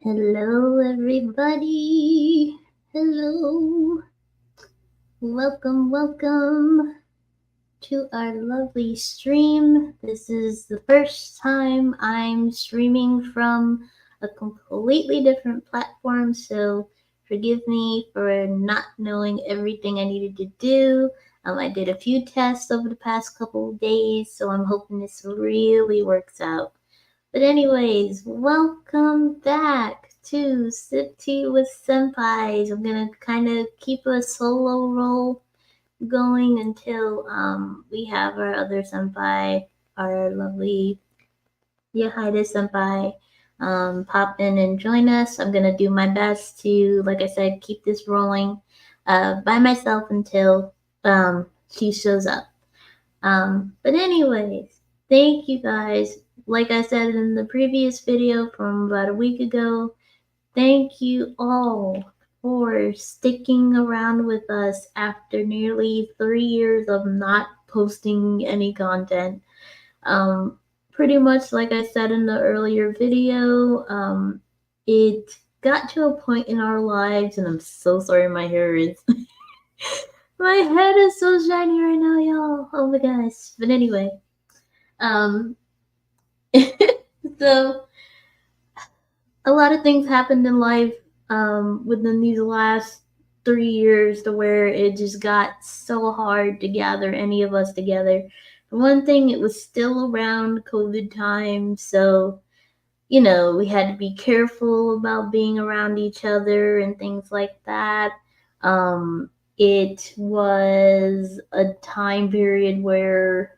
Hello, everybody. Hello. Welcome to our lovely stream. This is the first time I'm streaming from a completely different platform, so forgive me for not knowing everything I needed to do. I did a few tests over the past couple of days, so I'm hoping this really works out. But anyways, welcome back to Sip Tea with Senpais. I'm gonna kind of keep a solo roll going until we have our other senpai, our lovely hiatus senpai, pop in and join us. I'm gonna do my best to, like I said, keep this rolling by myself until she shows up. But anyways, thank you guys. Like I said in the previous video from about a week ago, thank you all for sticking around with us after nearly 3 years of not posting any content. Um, Pretty much like I said in the earlier video, it got to a point in our lives, and I'm so sorry my hair is my head is so shiny right now, y'all. Oh my gosh. But anyway, um, so a lot of things happened in life within these last 3 years to where it just got so hard to gather any of us together. For one thing, it was still around COVID time, so we had to be careful about being around each other and things like that. It was a time period where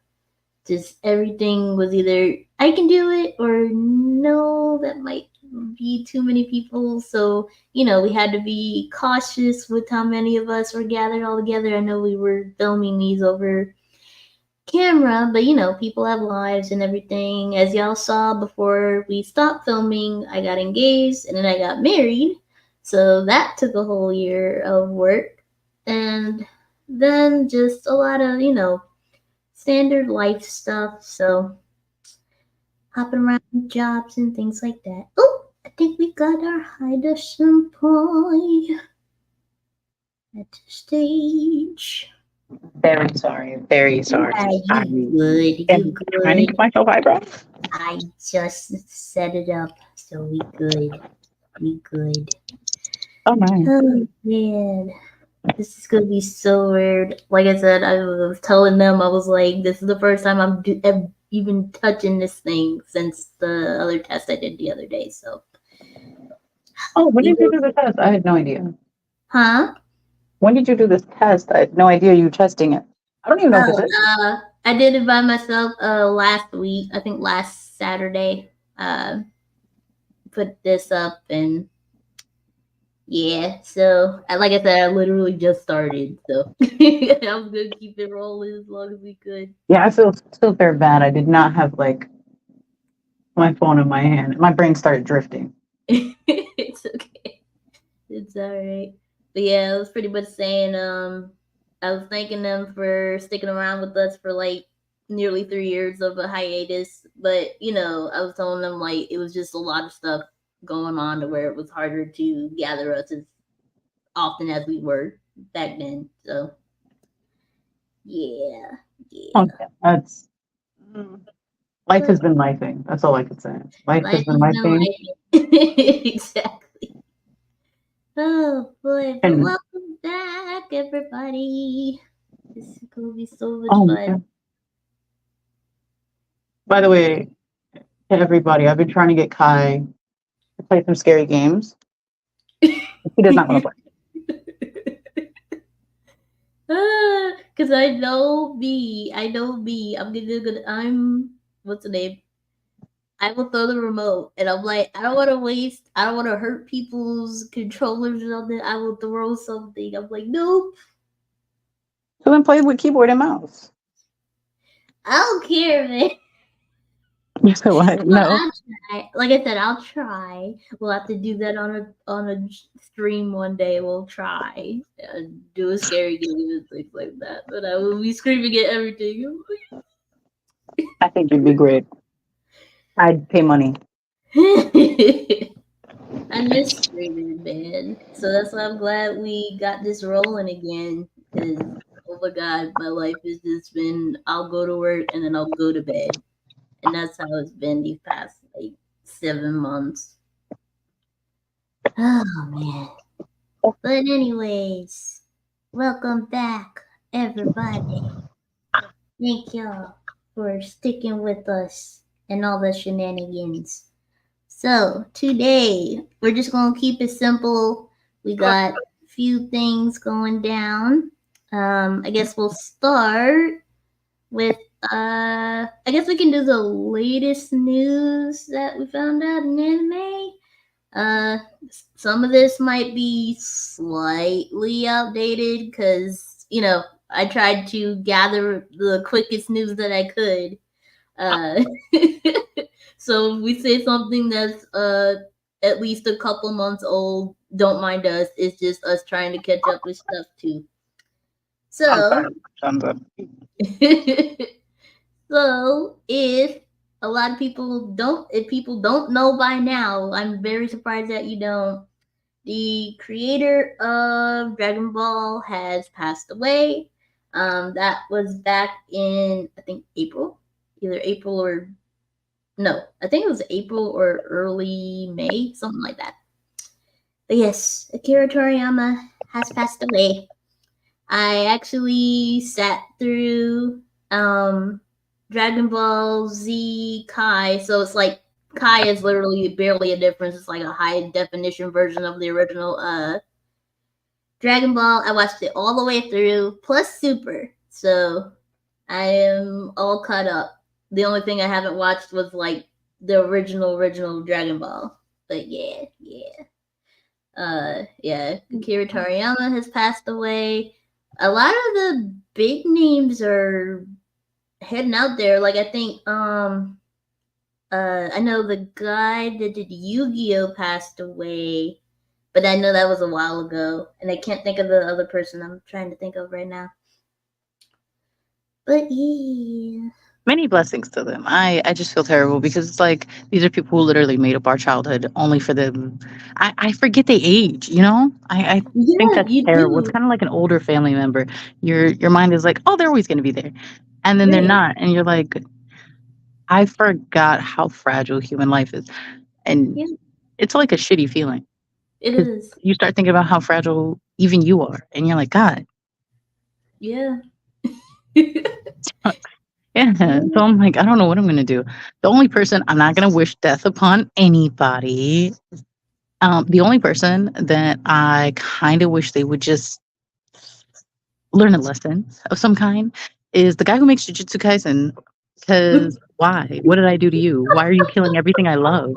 just everything was either I can do it or no, that might be too many people. So, we had to be cautious with how many of us were gathered all together. I know we were filming these over camera, but people have lives and everything. As y'all saw before we stopped filming, I got engaged and then I got married. So that took a whole year of work. And then just a lot of, standard life stuff. So hopping around jobs and things like that. Oh, I think we got our hiatus senpai at the stage. Very sorry. Very sorry. Yeah, I you good. am You trying to good. get myself eyebrows. I just set it up, so we good. We good. Oh my. Oh man, this is gonna be so weird. Like I said, I was telling them I was like, this is the first time I'm even touching this thing since the other test I did the other day. So, Oh, when we did you will- do the test? I had no idea. huh? When did you do this test? I had no idea you were testing it. I don't even know what this Oh, is. I did it by myself. Last week, I think last Saturday. Put this up and yeah, so like I said, I literally just started, so I was gonna keep it rolling as long as we could. Yeah, I feel still very bad. I did not have like my phone in my hand. My brain started drifting. It's okay. It's alright. But yeah, I was pretty much saying, I was thanking them for sticking around with us for like nearly 3 years of a hiatus. But I was telling them like it was just a lot of stuff going on to where it was harder to gather us as often as we were back then. So yeah, yeah. Okay, that's life But has been lifing. That's all I could say. Life has life been has been lifing, life. Exactly. Oh boy, but and welcome back, everybody. This is gonna be so much oh my fun. god. By the Yeah. way, to everybody, I've been trying to get Kai to play some scary games. He does not want to play. Cause I know me. I know me. I'm what's the name? I will throw the remote and I'm like, I don't wanna waste, I don't wanna hurt people's controllers or something. I will throw something. I'm like, nope. So then play with keyboard and mouse. I don't care, man. You said what? Well, No. I'll try. Like I said, I'll try. We'll have to do that on a stream one day. We'll try do a scary game and things like that. But I will be screaming at everything. I think you'd be great. I'd pay money. I miss streaming, man. So that's why I'm glad we got this rolling again. Because, oh my god, my life has just been I'll go to work and then I'll go to bed. And that's how it's been these past, like, 7 months. Oh, man. But, anyways, welcome back, everybody. Thank y'all for sticking with us and all the shenanigans. So, today, we're just going to keep it simple. We got a few things going down. I guess we'll start with, I guess we can do the latest news that we found out in anime. Uh, some of this might be slightly outdated because, I tried to gather the quickest news that I could. Uh, so if we say something that's at least a couple months old, don't mind us. It's just us trying to catch up with stuff too. So, Thumbs up. so if people don't know by now, I'm very surprised that you don't. The creator of Dragon Ball has passed away. That was back in, I think, April, either April or no, I think it was April or early May, something like that. But yes, Akira Toriyama has passed away. I actually sat through um, Dragon Ball Z Kai, so it's like Kai is literally barely a difference. It's like a high definition version of the original Dragon Ball. I watched it all the way through, plus Super. So I am all caught up. The only thing I haven't watched was like the original Dragon Ball. But yeah. Akira Toriyama has passed away. A lot of the big names are heading out there. Like I think I know the guy that did Yu-Gi-Oh passed away, but I know that was a while ago, and I can't think of the other person I'm trying to think of right now. But yeah. Many blessings to them. I just feel terrible because it's like these are people who literally made up our childhood only for them. I forget they age, you know? I think Yeah, that's you terrible. It's do. kind of like an older family member. Your mind is like, oh, they're always gonna be there. And then they're Right. not. And you're like, I forgot how fragile human life is. And Yeah, it's like a shitty feeling it because is. you start thinking about how fragile even you are. And you're like, God, Yeah. Yeah. yeah. So I'm like, I don't know what I'm gonna do. The only person I'm not gonna wish death upon anybody. The only person that I kind of wish they would just learn a lesson of some kind is the guy who makes Jujutsu Kaisen. Because why? What did I do to you? Why are you killing everything I love?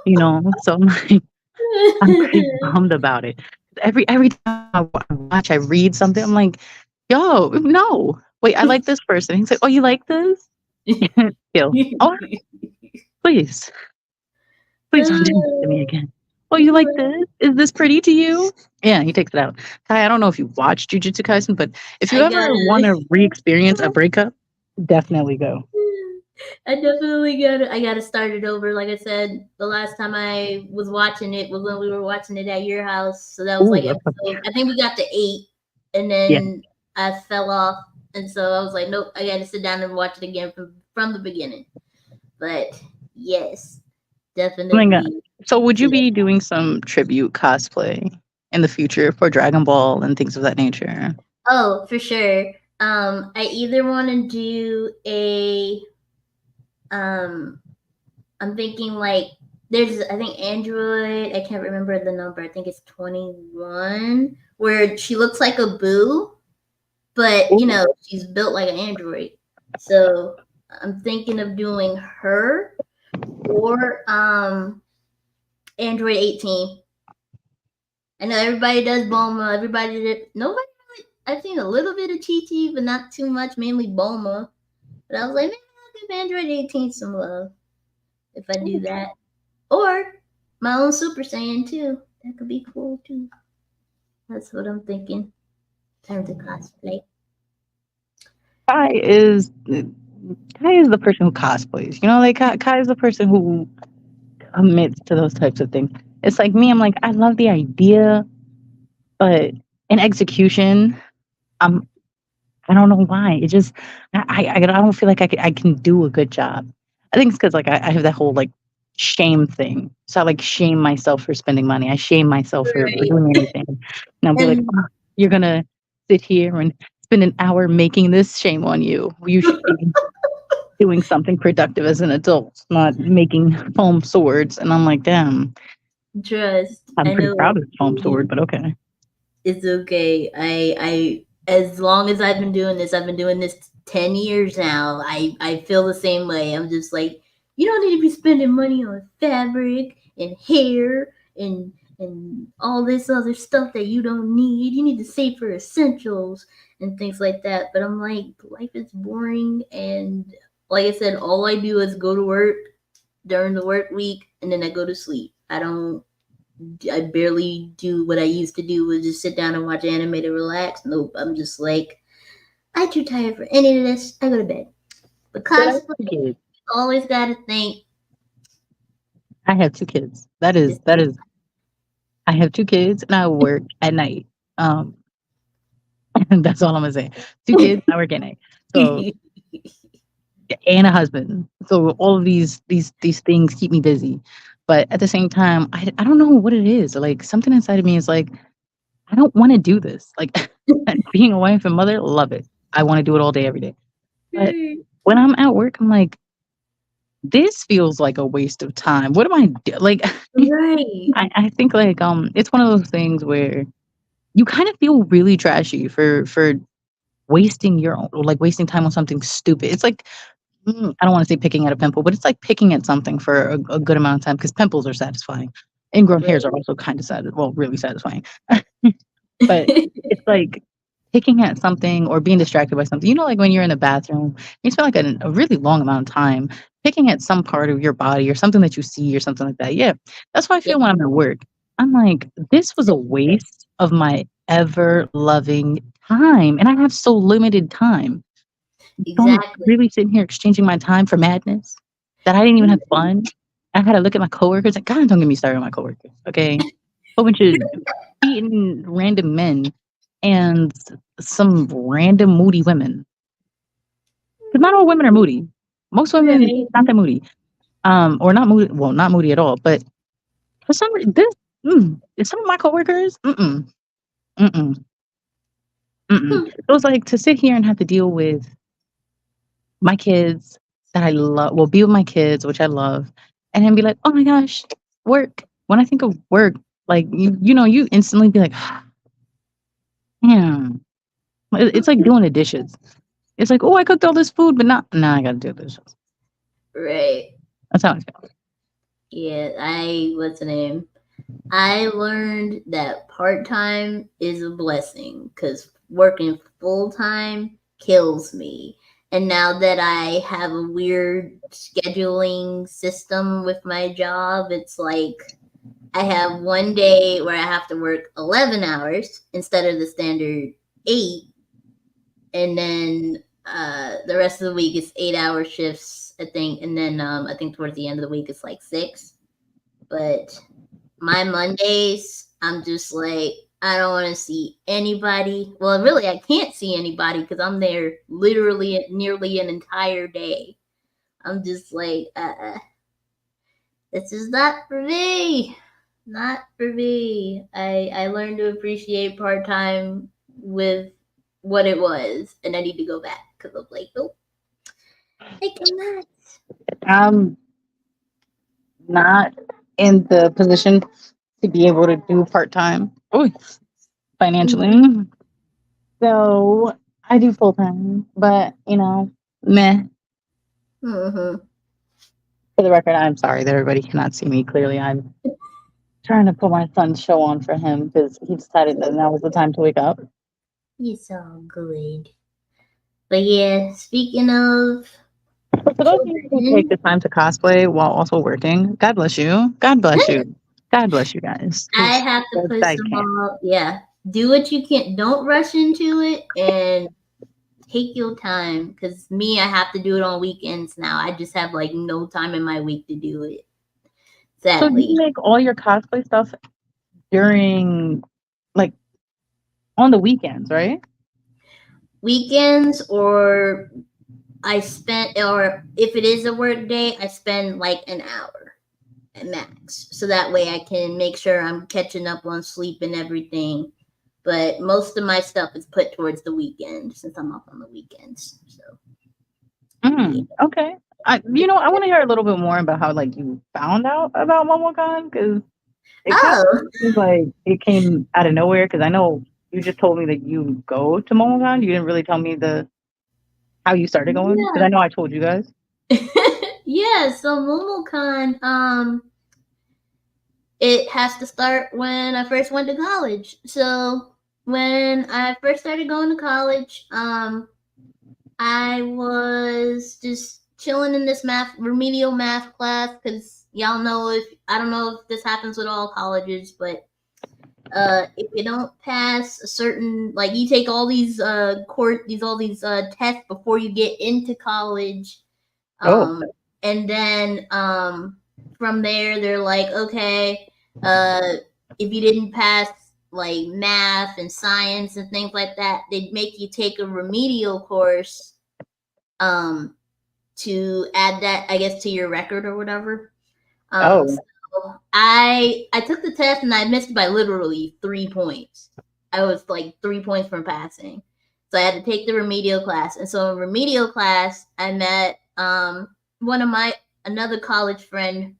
You know. So I'm like, I'm pretty bummed about it. Every time I watch, I read something, I'm like, yo, no. Wait, I like this person. He's like, oh, you like this? Kill. Oh, please. Please don't do this to me again. Oh, you like this? Is this pretty to you? Yeah, he takes it out. Kai, I don't know if you watched Jujutsu Kaisen, but if you I ever want gotta to re-experience a breakup, definitely go. I definitely I gotta start it over. Like I said, the last time I was watching it was when we were watching it at your house. So that was like Ooh, episode, I think we got to 8, and yeah. then I fell off, and so I was like, nope, I gotta sit down and watch it again from the beginning. But yes, Oh my god. definitely. So, would you Yeah. be doing some tribute cosplay in the future for Dragon Ball and things of that nature? Oh, for sure. I either want to do a um I'm thinking like there's I think Android, I can't remember the number. I think it's 21 where she looks like a boo, but Ooh. she's built like an android. So I'm thinking of doing her or Android 18. I know everybody does Bulma, everybody did nobody really I've seen a little bit of Chi Chi, but not too much, mainly Bulma. But I was like, maybe I'll give Android 18 some love if I do that. Or my own Super Saiyan too. That could be cool too. That's what I'm thinking. Time to cosplay. Kai is Kai is the person who cosplays. You know, like Kai is the person who commits to those types of things. It's like me, I'm like, I love the idea, but in execution, I'm I don't know why. It just I don't feel like I can do a good job. I think it's because like I have that whole like shame thing. So I like shame myself for spending money. I shame myself for Right. doing anything. And I'll be like, And "Oh, you're gonna sit here and spend an hour making this, shame on you. You should be doing something productive as an adult, not making foam swords." And I'm like, damn, trust. I'm I pretty know proud of this foam sword, but okay. it's okay. I as long as I've been doing this 10 years now. I feel the same way. I'm just like, you don't need to be spending money on fabric and hair and all this other stuff that you don't need. You need to save for essentials and things like that. But I'm like, life is boring, and like I said, all I do is go to work during the work week and then I go to sleep. I barely do what I used to do, was just sit down and watch anime to relax. Nope, I'm just like, I'm too tired for any of this. I go to bed. But But I have cosplay, two kids. always gotta think I have 2 kids. this That is I have 2 kids and I work at night. Um, and that's all I'm gonna say. 2 kids, I work at night. So is and a husband. So all of these things keep me busy. But at the same time, I don't know what it is. Like something inside of me is like, I don't want to do this. Like being a wife and mother, love it. I want to do it all day, every day. But when I'm at work, I'm like, this feels like a waste of time. What am I like? right. I think like it's one of those things where you kind of feel really trashy for wasting your own, or like wasting time on something stupid. It's like I don't want to say picking at a pimple, but it's like picking at something for a good amount of time because pimples are satisfying. Ingrown hairs are Right. also kind of sad, well, really satisfying. But it's like picking at something or being distracted by something. You know, like when you're in the bathroom, you spend like a really long amount of time picking at some part of your body or something that you see or something like that. Yeah, that's how I Yeah, feel when I'm at work. I'm like, this was a waste of my ever loving time, and I have so limited time. So I'm exactly. really sitting here exchanging my time for madness that I didn't even have fun. I had to look at my coworkers like, God, don't get me started on my coworkers, okay? Whole bunch of beaten random men and some random moody women. Because not all women are moody. Most women Right. not that moody. Or not moody. Well, not moody at all. But for some reason, some of my coworkers, mm-mm, mm-mm. Hmm. It was like to sit here and have to deal with my kids that I love, well, be with my kids, which I love, and then be like, oh my gosh, work. When I think of work, like you know, you instantly be like, yeah, it's like doing the dishes. It's like, oh, I cooked all this food, but not, nah, I gotta do the dishes. Right. That's how I feel. Yeah, what's the name? I learned that part time is a blessing because working full time kills me. And now that I have a weird scheduling system with my job, it's like I have one day where I have to work 11 hours instead of the standard 8. And then the rest of the week is 8 hour shifts, I think. And then I think towards the end of the week it's like 6. But my Mondays, I'm just like, I don't want to see anybody. Well, really, I can't see anybody because I'm there literally nearly an entire day. I'm just like, this is not for me. Not for me. I learned to appreciate part time with what it was, and I need to go back because I'm like, nope, I cannot. I'm not in the position to be able to do part time financially. So I do full time, but you know, meh. Mm-hmm. For the record, I'm sorry that everybody cannot see me. Clearly, I'm trying to put my son's show on for him because he decided that now was the time to wake up. It's all good. But yeah, speaking of But for those of you who take children, the time to cosplay while also working, God bless you. God bless you. God bless you guys. I Because have to put I some can't. yeah. Do what you can. Don't rush into it and take your time. Cause me, I have to do it on weekends now. I just have like no time in my week to do it. So you sadly. make all your cosplay stuff during, like, on the weekends, right? Weekends, or I spent, or if it is a work day, I spend like an hour at max. So that way I can make sure I'm catching up on sleep and everything. But most of my stuff is put towards the weekend since I'm off on the weekends. So yeah. Okay. I want to hear a little bit more about how, like, you found out about MomoCon, because it kind Oh, of seems like it came out of nowhere. Because I know you just told me that you go to MomoCon. You didn't really tell me the how you started going, because I know I told you guys. yeah. Yeah, so MomoCon, it has to start when I first went to college. So when I first started going to college, I was just chilling in this remedial math class, because y'all know, if I don't know if this happens with all colleges, but if you don't pass a certain, like, you take all these tests before you get into college, Oh, um, and then from there they're like, okay, uh, if you didn't pass like math and science and things like that, they'd make you take a remedial course, um, to add that, I guess, to your record or whatever. oh, So I took the test and I missed by literally 3 points. I was like 3 points from passing. So I had to take the remedial class. And so in remedial class, I met one of my another college friend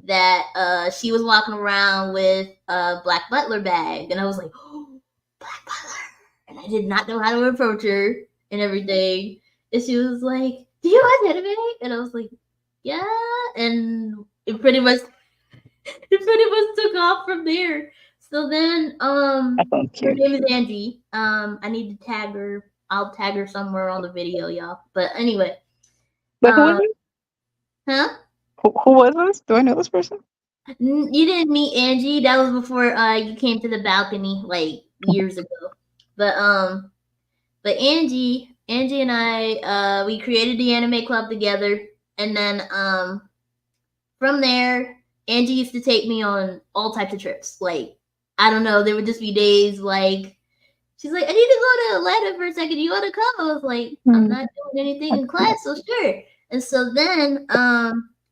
that she was walking around with a Black Butler bag, and I was like, oh, Black Butler, and I did not know how to approach her and everything. And she was like, "Do you want anime?" And I was like, "Yeah," and it pretty much took off from there. So then, that sounds her cute. name is Angie. I need to tag her. I'll tag her somewhere on the video, y'all. But anyway, But who is uh, it? huh? Who was this? Do I know this person? You didn't meet Angie. That was before you came to the balcony like years ago. But Angie and I, we created the anime club together, and then from there, Angie used to take me on all types of trips. Like, I don't know, there would just be days like she's like, I need to go to Atlanta for a second. You want to come? I was like, I'm Hmm, not doing anything that's in cute. class, so sure. And so then,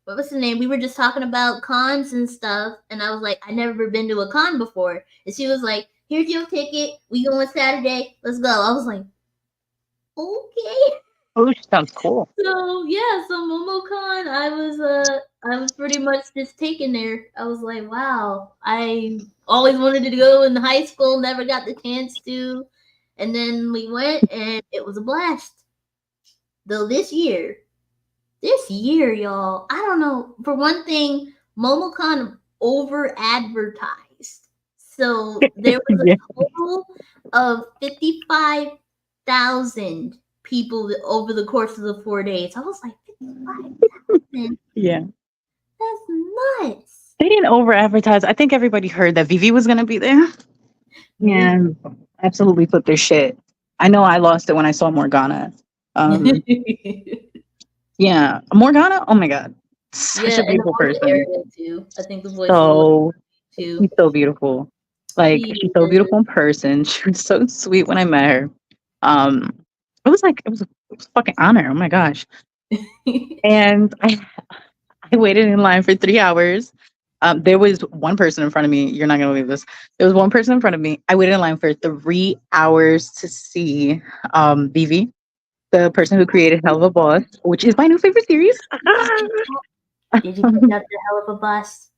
what was the name? We were just talking about cons and stuff, and I was like, I never been to a con before, and she was like, here's your ticket. We going Saturday. Let's go. I was like, okay. Oh, she sounds cool. So yeah, so MomoCon, I was pretty much just taken there. I was like, wow, I always wanted to go in high school, never got the chance to, and then we went, and it was a blast. Though this year, y'all, I don't know. For one thing, MomoCon over advertised, so there was Yeah, a total of 55,000 people over the course of the 4 days. I was like, 55,000? yeah. That's nuts. They didn't over advertise. I think everybody heard that Vivi was gonna be there. Really? And absolutely flipped their shit. I know I lost it when I saw Morgana. Um, yeah, Morgana. Oh my god, such Yeah, a and the beautiful voice of person. Ariel too. I think the voice of the lady So too. she's so beautiful. Like, She she's so is. beautiful in person. She was so sweet when I met her. Um, it was a fucking honor. Oh my gosh. And I waited in line for 3 hours. There was one person in front of me. You're not gonna believe this. There was one person in front of me. I waited in line for 3 hours to see Vivi, the person who created Hell of a Boss, which is my new favorite series. Did you pick up the hell of a bus?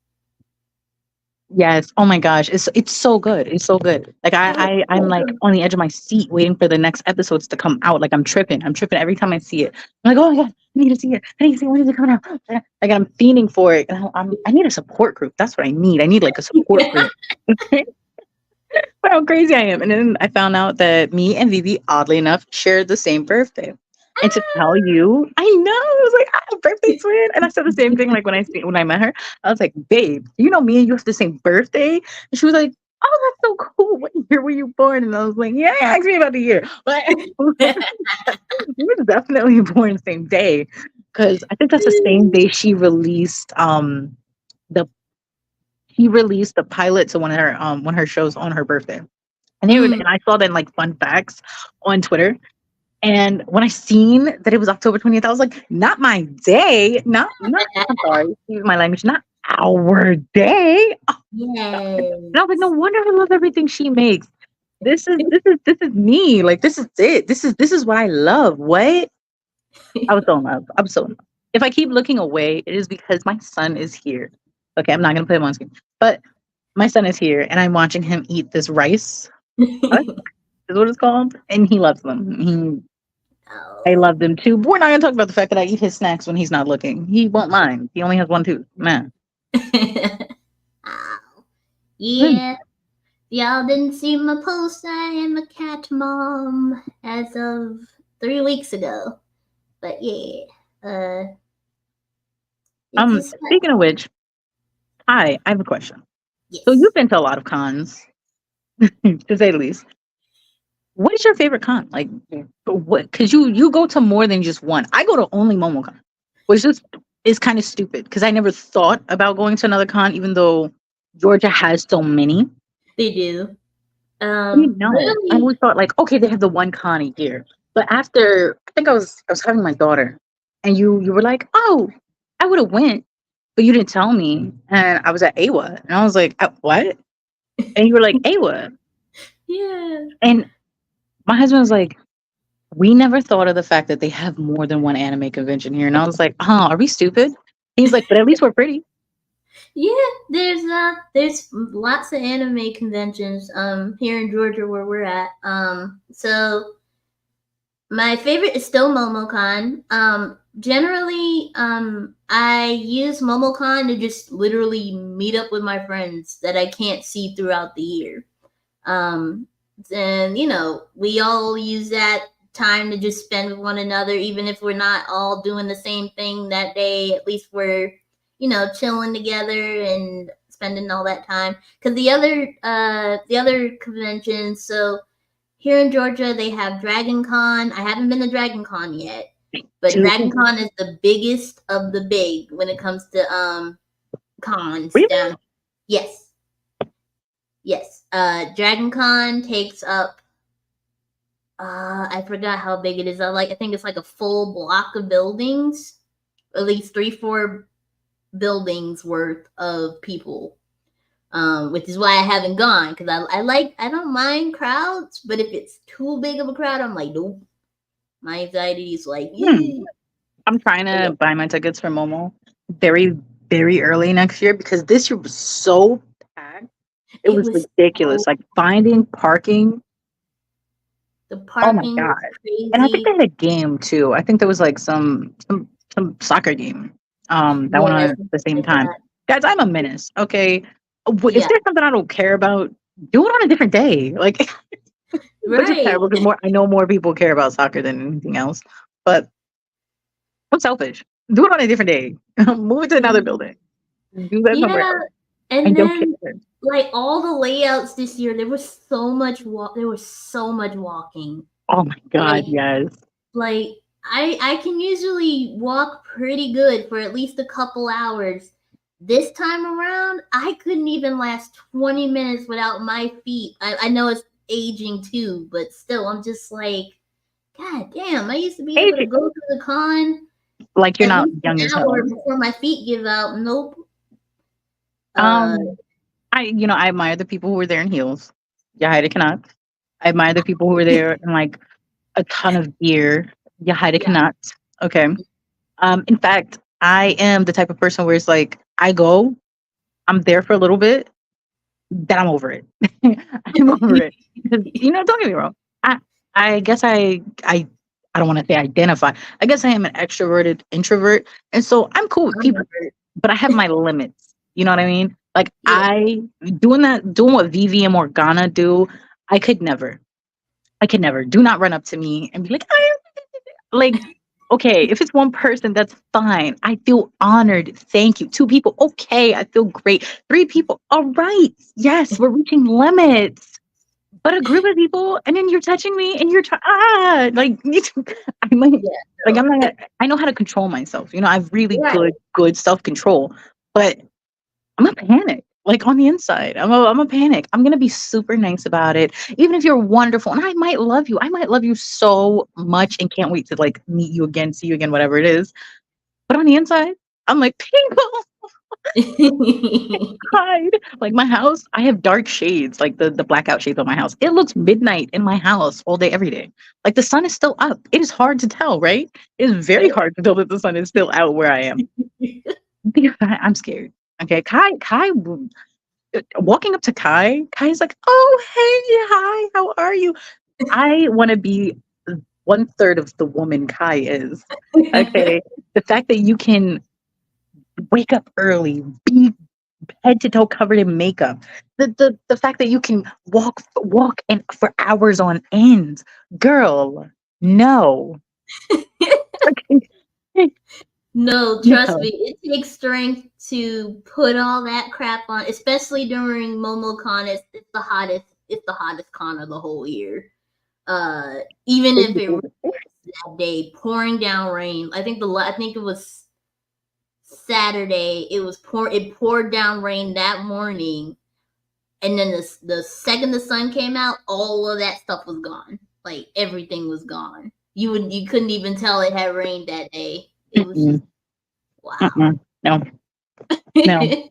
Yes. Oh my gosh. It's so good. It's so good. Like, I'm like on the edge of my seat waiting for the next episodes to come out. Like, I'm tripping. I'm tripping every time I see it. I'm like, oh my god, I need to see it. I need to see it. When is it coming out? Like, I'm fiending for it. And I need a support group. That's what I need. I need like a support group. How crazy I am. And then I found out that me and Vivi, oddly enough, shared the same birthday. And to tell you, I know, I was like, birthday twin. And I said the same thing, like, when I met her. I was like, babe, you know me and you have the same birthday? And she was like, oh, that's so cool. What year were you born? And I was like, yeah, ask me about the year. But we were definitely born the same day. Because I think that's the same day she released the she released the pilot to one of her shows on her birthday. Mm. And I saw that in like fun facts on Twitter. And when I seen that it was October 20th, I was like, not my day, not I'm sorry, excuse my language, not our day. And I was like, no Yes. wonder I love everything she makes. This is me. Like this is it. This is what I love. What? I was so in love. I'm so in love. If I keep looking away, it is because my son is here. Okay, I'm not gonna put him on screen. But my son is here and I'm watching him eat this rice. Husk is what it's called. And he loves them. I Oh. love them too. But we're not gonna talk about the fact that I eat his snacks when he's not looking. He won't mind. He only has one tooth. Man. Ow. Mm. Yeah. Y'all didn't see my post. I am a cat mom as of 3 weeks ago. But yeah, it's just Speaking of which, hi, I have a question. So yes. you've been to a lot of cons, to say the least. What is your favorite con? Like, what? Because you go to more than just one. I go to only MomoCon, which is kind of stupid because I never thought about going to another con, even though Georgia has so many. They do. I didn't know. I Really? always thought like, okay, they have the one con a year. But after I think I was having my daughter, and you were like, oh, I would have went, but you didn't tell me, and I was at AWA, and I was like, what? And you were like AWA, Yeah. and my husband was like, we never thought of the fact that they have more than one anime convention here. And I was like, huh, are we stupid? He's like, but at least we're pretty. Yeah, there's lots of anime conventions here in Georgia where we're at. So my favorite is still MomoCon. Generally, I use MomoCon to just literally meet up with my friends that I can't see throughout the year. Um, and we all use that time to just spend with one another, even if we're not all doing the same thing that day. At least we're, chilling together and spending all that time. Because the other conventions, so here in Georgia, they have Dragon Con. I haven't been to Dragon Con yet, but Dude, Dragon Con is the biggest of the big when it comes to cons really? down. Yes, yes. Dragon Con takes up. I forgot how big it is. I think it's like a full block of buildings, at least 3, 4 buildings worth of people. Which is why I haven't gone because I don't mind crowds, but if it's too big of a crowd, I'm like, nope. My anxiety is like, Hmm. yeah. I'm trying to buy my tickets for Momo very, very early next year because this year was so packed. It It was was so ridiculous. Like finding parking. the Oh my parking God. was And I think crazy. they had a game too. I think there was like some soccer game that went on Yeah, at something the same like time. that. Guys, I'm a menace. Okay, if Yeah, there's something I don't care about, do it on a different day. Like, which is right. terrible because more I know more people care about soccer than anything else. But I'm selfish. Do it on a different day. Move it to another building. Do that somewhere Yeah, else. I and don't then care. like all the layouts this year, there was so much walk. There was so much walking. Oh my Like God, yes. like I can usually walk pretty good for at least a couple hours. This time around, I couldn't even last 20 minutes without my feet. I know it's aging too, but still, I'm just like, God damn, I used to be able to Aging. go to the con Like you're at not least an young as hour hell. before my feet give out. Nope. Uh, Um, I admire the people who were there in heels. Yahida cannot. I admire the people who were there in like a ton of gear. Yahida yeah. cannot. Okay. In fact, I am the type of person where it's like I go, I'm there for a little bit, then I'm over it. I'm over it. Because, don't get me wrong. I I guess I don't want to say identify. I guess I am an extroverted introvert. And so I'm cool with I'm people, over it. but I have my limits. You know what I mean? Like Yeah. doing what Vivi and Morgana do, I could never. I could never. Do not run up to me and be like, like, okay, if it's one person, that's fine. I feel honored. Thank you. Two people, okay, I feel great. Three people, all right. Yes, we're reaching limits. But a group of people, and then you're touching me, and you're like I might, Yeah. like No. I'm not. I know how to control myself. I have really Right. good self control, but I'm gonna panic. Like on the inside. I'm a panic. I'm gonna be super nice about it. Even if you're wonderful. And I might love you. I might love you so much and can't wait to like meet you again, see you again, whatever it is. But on the inside, I'm like, people, hide. Like my house, I have dark shades, like the blackout shades on my house. It looks midnight in my house all day, every day. Like the sun is still up. It is hard to tell, right? It is very hard to tell that the sun is still out where I am. I'm scared. Okay, Kai, walking up to Kai's like, "Oh, hey, hi, how are you?" I want to be one third of the woman Kai is. Okay, the fact that you can wake up early, be head to toe covered in makeup, the fact that you can walk and for hours on end, girl, no. No, trust No. me, it takes strength to put all that crap on, especially during MomoCon. It's the hottest con of the whole year. Even if it rains that day, pouring down rain. I think it was Saturday. It poured down rain that morning, and then the second the sun came out, all of that stuff was gone. Like everything was gone. You couldn't even tell it had rained that day. It was just Mm-mm, wow. mm-mm. No, no,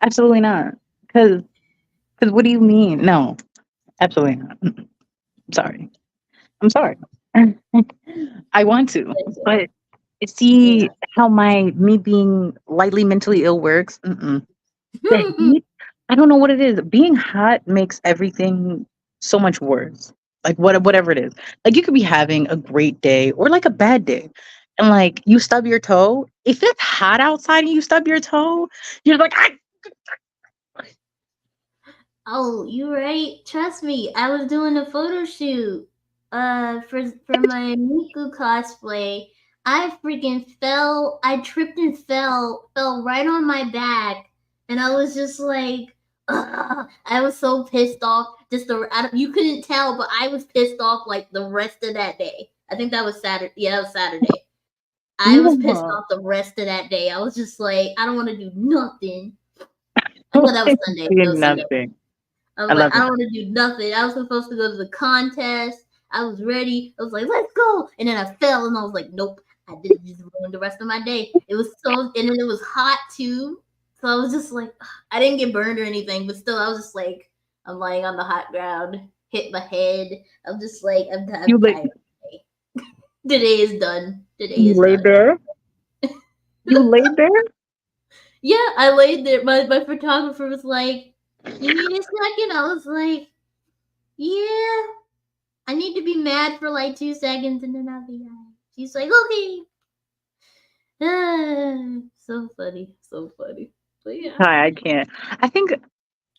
absolutely not. Because what do you mean? No, absolutely not. Mm-mm. Sorry. I'm sorry. I want to, but Yeah. see how my me being lightly mentally ill works. Mm-mm. The heat, I don't know what it is. Being hot makes everything so much worse. Like whatever it is. Like you could be having a great day or like a bad day. And like you stub your toe. If it's hot outside and you stub your toe, you're like, Oh, you right. Trust me, I was doing a photo shoot for my Miku cosplay. I freaking fell. I tripped and fell right on my back, and I was just like, ugh. I was so pissed off. You couldn't tell, but I was pissed off like the rest of that day. I think that was Saturday. Yeah, that was Saturday. I was pissed yeah. off the rest of that day. I was just like, I don't want to do nothing. No, that was Sunday. That Doing was Sunday. nothing. I I was like, love I it. don't want to do nothing. I was supposed to go to the contest. I was ready. I was like, let's go. And then I fell and I was like, nope. I didn't just ruin the rest of my day. It was and then it was hot too. So I was just like, I didn't get burned or anything, but still, I was just like, I'm lying on the hot ground, hit my head. I'm just like, You I'm lay tired. Today is done. Today you is lay done. there. You lay there. Yeah, I laid there. My photographer was like, you need a second? I was like, yeah. I need to be mad for like 2 seconds and then I'll be alright. She's like, okay. So funny. So funny. But yeah. Hi, I can't. I think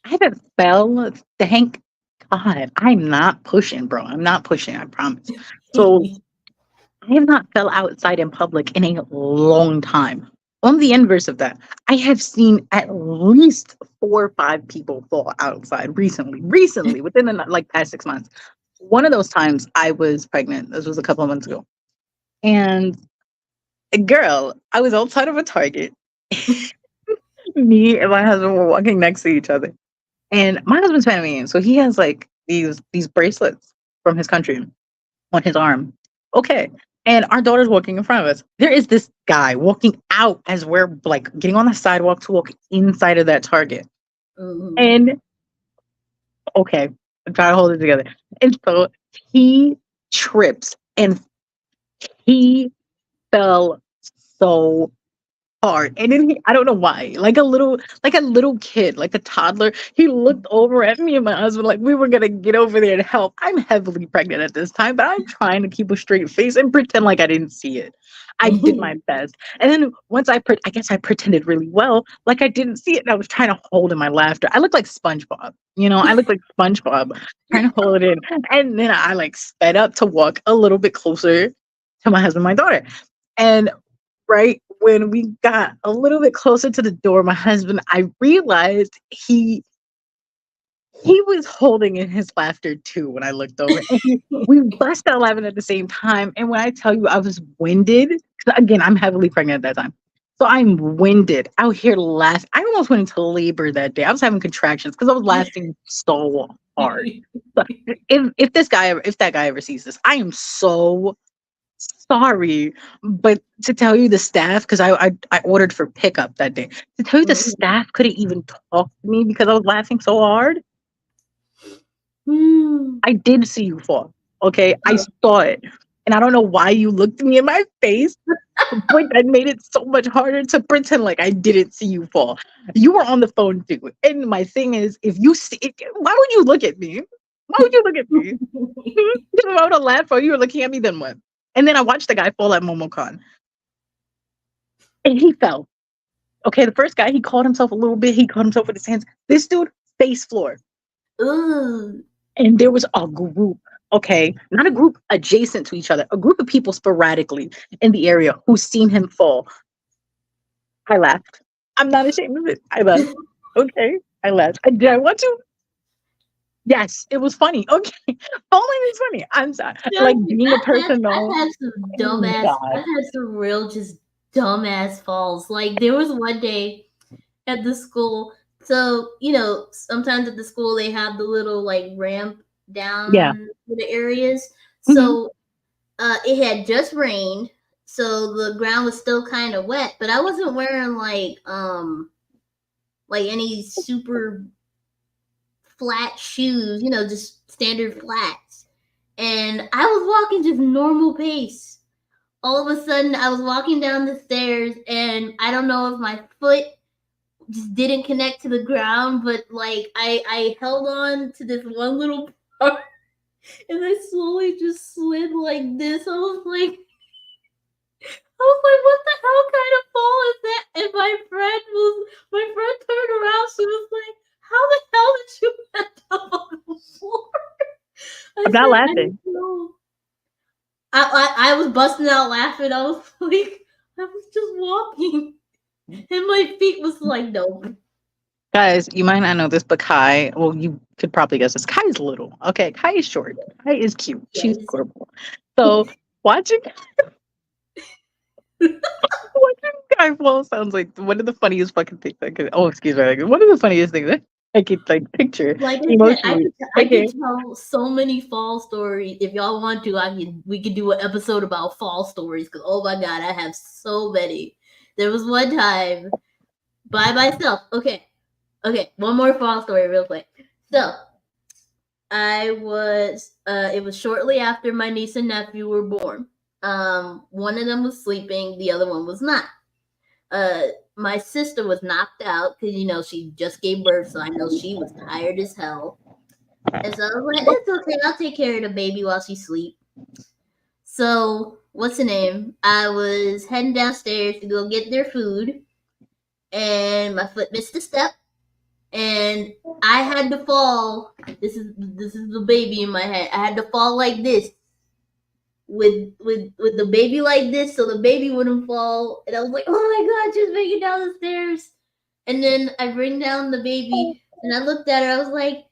I haven't fell. Thank God. I'm not pushing, bro. I'm not pushing, I promise. So I have not fell outside in public in a long time. On the inverse of that, I have seen at least 4 or 5 people fall outside recently, within the like past 6 months. One of those times I was pregnant. This was a couple of months ago. And girl, I was outside of a Target. Me and my husband were walking next to each other. And my husband's Panamanian, so he has like these bracelets from his country on his arm. Okay. And our daughter's walking in front of us. There is this guy walking out as we're like getting on the sidewalk to walk inside of that Target. Mhm. And okay, I'm trying to hold it together. And so he trips and he fell so hard. And then I don't know why, like a little kid, like a toddler, he looked over at me and my husband like we were gonna get over there and help. I'm heavily pregnant at this time, but I'm trying to keep a straight face and pretend like I didn't see it. I did my best. And then once I guess I pretended really well, like I didn't see it and I was trying to hold in my laughter. I look like SpongeBob. I look like SpongeBob trying to hold it in. And then I like sped up to walk a little bit closer to my husband, and my daughter. And right when we got a little bit closer to the door, my husband, I realized he was holding in his laughter too when I looked over. And we bust out laughing at the same time. And when I tell you I was winded, 'cause again, I'm heavily pregnant at that time. So I'm winded out here laughing. I almost went into labor that day. I was having contractions because I was laughing so hard. But if this guy ever, if that guy ever sees this, I am so sorry. But to tell you the staff, because I ordered for pickup that day. To tell you the staff couldn't even talk to me because I was laughing so hard. I did see you fall. Okay, I saw it, and I don't know why you looked me in my face. But that made it so much harder to pretend like I didn't see you fall. You were on the phone too, and my thing is, if you see, why would you look at me? Why would you look at me? If I would have laughed while you were looking at me, then what? And then I watched the guy fall at MomoCon, and he fell. Okay, the first guy, he caught himself a little bit. He caught himself with his hands. This dude, face floor. Ooh. And there was a group, okay, not a group adjacent to each other, a group of people sporadically in the area who seen him fall. I laughed. I'm not ashamed of it. I laughed. Okay, I laughed. Did I want to? Yes, it was funny. Okay, falling is funny. I'm sorry. Like being a person, I've though. had some Oh dumbass. God. I've had some real just dumbass falls. Like there was one day at the school. So sometimes at the school they have the little like ramp Yeah. down to the areas. Hmm. So it had just rained, so the ground was still kind of wet. But I wasn't wearing like any super flat shoes. Just standard flats. And I was walking just normal pace. All of a sudden, I was walking down the stairs, and I don't know if my foot just didn't connect to the ground, but like I held on to this one little part, and I slowly just slid like this. What the hell kind of fall is that? And my friend turned around. She was like, "How the hell did you end up on the floor?" I I'm not said, "I don't laughing. know." I was busting out laughing. I was like, I was just walking, and my feet was like, nope. Guys, you might not know this, but Kai, well, you could probably guess this. Kai is little. Okay, Kai is short. Kai is cute. She's Yes. adorable. So watching watching Kai fall sounds like one of the funniest fucking things I could. Oh, excuse me. Like, one of the funniest things I could like picture Like I said, emotionally. I Okay, could tell so many fall stories. If y'all want to, we could do an episode about fall stories. Because oh my god, I have so many. There was one time by myself. Okay. One more fall story, real quick. So I was. It was shortly after my niece and nephew were born. One of them was sleeping. The other one was not. Uh, my sister was knocked out because she just gave birth, so I know she was tired as hell. And so I was like, it's okay, I'll take care of the baby while she sleep. So what's the name? I was heading downstairs to go get their food, and my foot missed a step, and I had to fall. This is the baby in my head. I had to fall like this with the baby like this, so the baby wouldn't fall. And I was like, oh my god, she's making down the stairs. And then I bring down the baby, and I looked at her. I was like,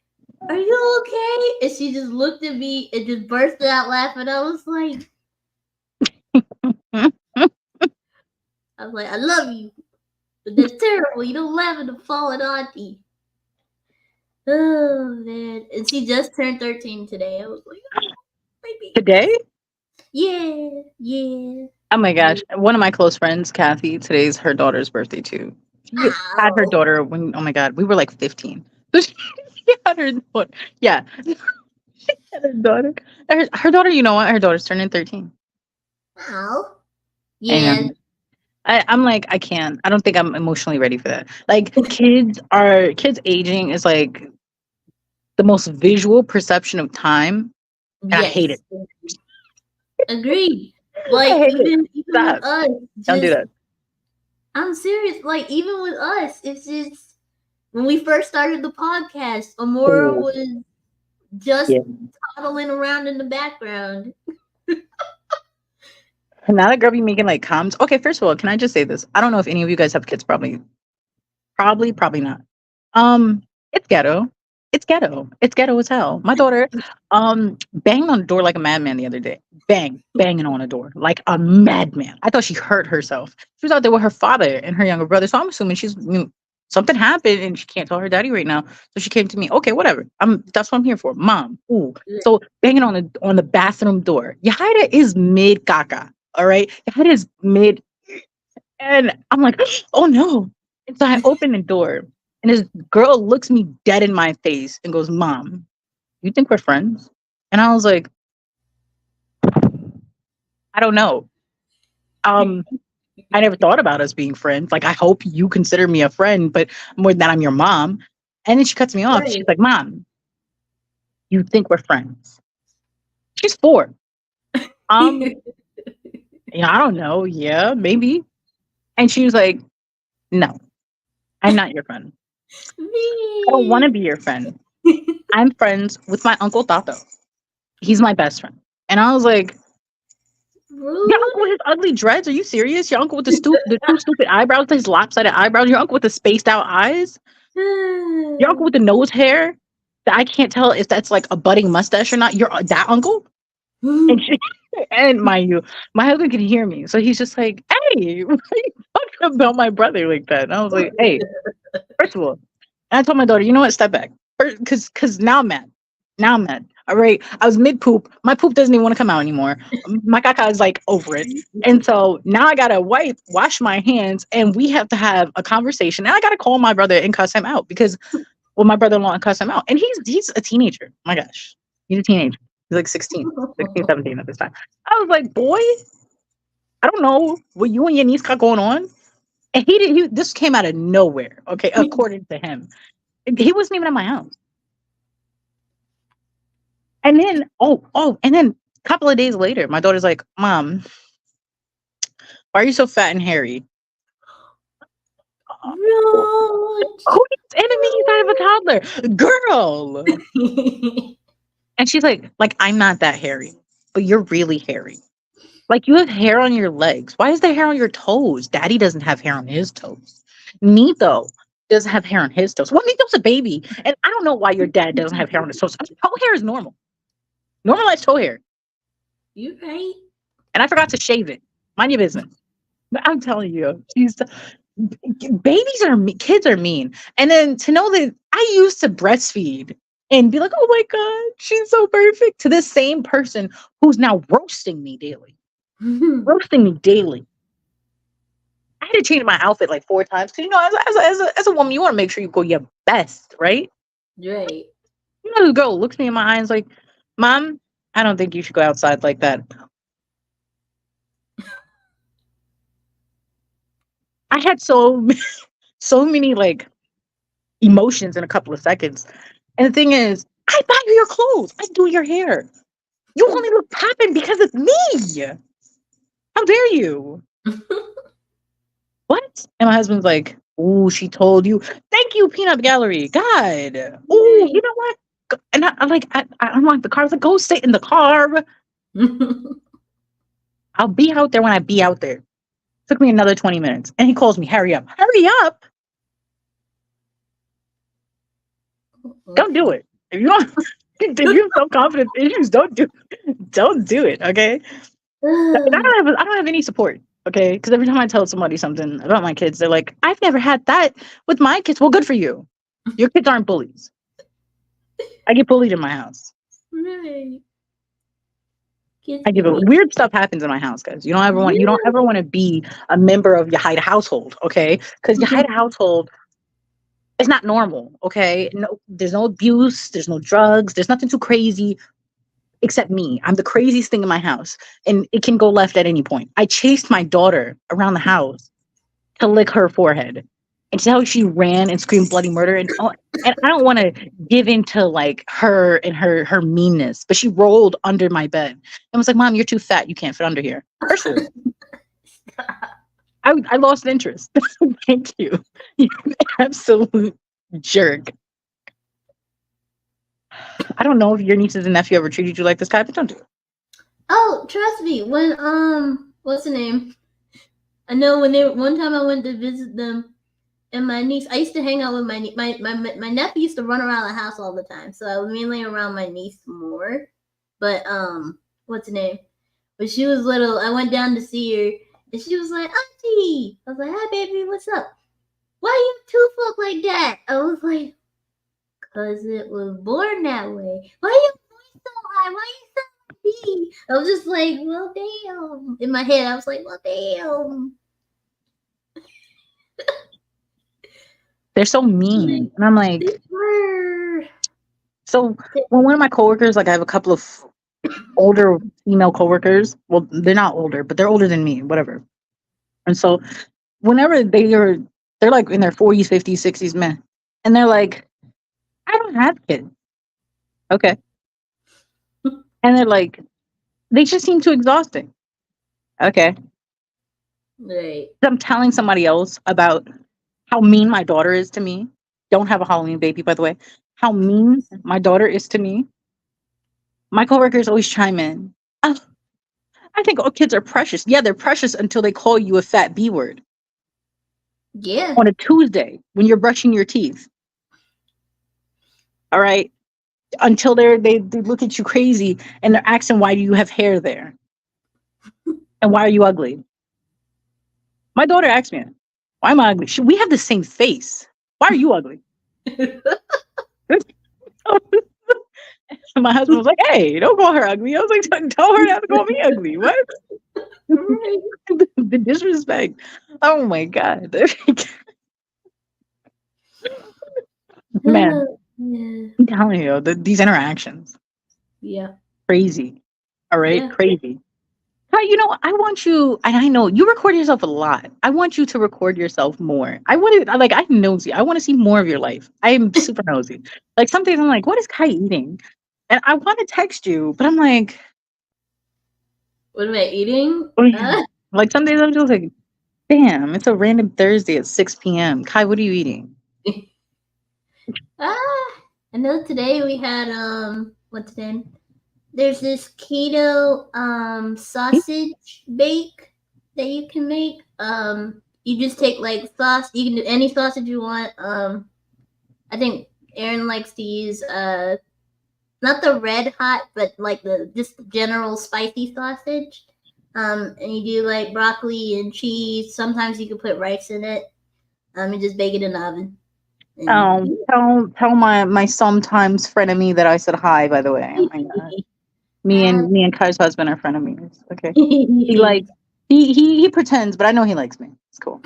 "Are you okay?" And she just looked at me and just bursted out laughing. I was like, "I love you, but that's terrible. You don't laugh at the fallen auntie." Oh man! And she just turned 13 today. I was like, "Oh, my baby." today. Yeah, yeah. Oh my gosh, one of my close friends, Kathy. Today's her daughter's birthday too. She had her Ow. daughter when. Oh my god, we were like 15. So she had her daughter. Yeah, she had her daughter. Her daughter. You know what? Her daughter's turning 13. Ow. Yeah. And I'm like, I can't. I don't think I'm emotionally ready for that. Like kids aging is like the most visual perception of time, and I hate Yes. it. Agreed. I Like hate it. even with Stop. us, Don't do just that. I'm serious. Like even with us, it's just when we first started the podcast, Amora Oh, was just yeah. toddling around in the background. Now that girl be making like comms. Okay, first of all, can I just say this? I don't know if any of you guys have kids. Probably not. It's ghetto. It's ghetto. It's ghetto as hell. My daughter, banged on the door like a madman the other day. Banging on the door like a madman. I thought she hurt herself. She was out there with her father and her younger brother. So I'm assuming something happened and she can't tell her daddy right now. So she came to me. Okay, whatever. That's what I'm here for. Mom. Ooh. So banging on the bathroom door. Yahida is mid caca. All right. Yahida is mid, and I'm like, oh no. And so I open the door, and this girl looks me dead in my face and goes, Mom, you think we're friends? And I was like, I don't know. Um, I never thought about us being friends. Like, I hope you consider me a friend, but more than that, I'm your mom. And then she cuts me off. She's Right. like, Mom, you think we're friends? She's 4. Um, I don't know. Yeah, maybe. And she was like, No, I'm not your friend. I don't want to Me. be your friend. I'm friends with my uncle Tato. He's my best friend. And I was like, your uncle Rude. with his ugly dreads? Are you serious? Your uncle with the two stupid eyebrows, his lopsided eyebrows, your uncle with the spaced out eyes, your uncle with the nose hair that I can't tell if that's like a budding mustache or not. You're that uncle? And she, and mind you, my husband can hear me. So he's just like, hey, why are you talking about my brother like that? And I was like, hey, first of all, and I told my daughter, you know what, step back. Because now I'm mad. Now I'm mad. All right. I was mid poop. My poop doesn't even want to come out anymore. My caca is like over it. And so now I gotta wash my hands, and we have to have a conversation. And I gotta call my brother and cuss him out because my brother-in-law and cuss him out. And he's a teenager. My gosh. He's a teenager. He's like 16, 17 at this time. I was like, boy, I don't know what you and your niece got going on. And this came out of nowhere, okay, according to him. He wasn't even at my house. And then, and then a couple of days later, my daughter's like, Mom, why are you so fat and hairy? Rude. Who needs enemies out of a toddler? Girl. And she's like, I'm not that hairy, but you're really hairy. Like, you have hair on your legs. Why is there hair on your toes? Daddy doesn't have hair on his toes. Nito doesn't have hair on his toes. Well, Nito's a baby. And I don't know why your dad doesn't have hair on his toes. Toe hair is normal. Normalize toe hair. You right. And I forgot to shave it. Mind your business. But I'm telling you, babies are kids are mean. And then to know that I used to breastfeed and be like, oh my God, she's so perfect, to this same person who's now roasting me daily. Roasting me daily. I had to change my outfit like 4 times because as a woman, you want to make sure you go your best, right? Right. The girl looks me in my eyes like, Mom, I don't think you should go outside like that. I had so many like emotions in a couple of seconds. And the thing is, I buy you your clothes. I do your hair. You only look popping because it's me. How dare you? What? And my husband's like, ooh, she told you. Thank you, Peanut Gallery. God. Ooh, you know what? And I'm like, I unlocked the car. I was like, go sit in the car. I'll be out there when I be out there. Took me another 20 minutes. And he calls me, hurry up. Hurry up. Don't do it. If you have self-confidence issues, don't do it. Okay. And I don't have any support. Okay. Because every time I tell somebody something about my kids, they're like, I've never had that with my kids. Well, good for you. Your kids aren't bullies. I get bullied in my house. Right. Weird stuff happens in my house, guys. You don't ever want to be a member of your Haida household, okay? Because your Haida household is not normal, okay? No, there's no abuse, there's no drugs, there's nothing too crazy except me. I'm the craziest thing in my house, and it can go left at any point. I chased my daughter around the house to lick her forehead. And see how she ran and screamed bloody murder, and I don't want to give into like her and her meanness, but she rolled under my bed and was like, Mom, you're too fat, you can't fit under here. First of all, I lost interest. Thank you. You absolute jerk. I don't know if your nieces and nephew ever treated you like this guy, but don't do it. Oh, trust me. When what's the name? I know one time I went to visit them, and my niece. I used to hang out with my nephew used to run around the house all the time, so I was mainly around my niece more. But what's her name? When she was little, I went down to see her, and she was like, "Auntie," I was like, "Hi, baby, what's up? Why you tooth look like that?" I was like, "Cause it was born that way." Why you voice so high? Why you so deep? I was just like, "Well, damn." In my head, I was like, "Well, damn." They're so mean. And I'm They like, were. so when one of my coworkers, like I have a couple of older female coworkers. Well, they're not older, but they're older than me, whatever. And so whenever they're like in their 40s, 50s, 60s men. And they're like, I don't have kids. Okay. And they're like, they just seem too exhausting. Okay. Right. I'm telling somebody else about how mean my daughter is to me. Don't have a Halloween baby, by the way. How mean my daughter is to me. My coworkers always chime in. "Oh, I think all kids are precious." Yeah, they're precious until they call you a fat B word Yeah. on a Tuesday when you're brushing your teeth. All right. Until they look at you crazy and they're asking, why do you have hair there? And why are you ugly? My daughter asked me, why am I ugly? We have the same face. Why are you ugly? My husband was like, hey, don't call her ugly. I was like, tell her not to call me ugly. What? Right. The disrespect. Oh my God. Man, Yeah. I'm telling you, these interactions, Yeah. crazy. All right, Yeah. crazy. Hi, you know, I want you, and I know you record yourself a lot. I want you to record yourself more. I want to, like, I'm nosy. I want to see more of your life. I am super nosy. Like, some days I'm like, what is Kai eating? And I want to text you, but I'm like, What am I eating? oh, yeah. Like, some days I'm just like, damn, it's a random Thursday at 6 p.m. Kai, what are you eating? Ah, I know today we had what's the name? There's this keto sausage bake that you can make. You just take like sauce. You can do any sausage you want. I think Aaron likes to use not the red hot, but like the just general spicy sausage. And you do like broccoli and cheese. Sometimes you can put rice in it. And just bake it in the oven. And Tell my sometimes frenemy that I said hi, by the way. Oh my God. uh, Me and Kai's husband are frenemies. Okay. He like he pretends, but I know he likes me. It's cool.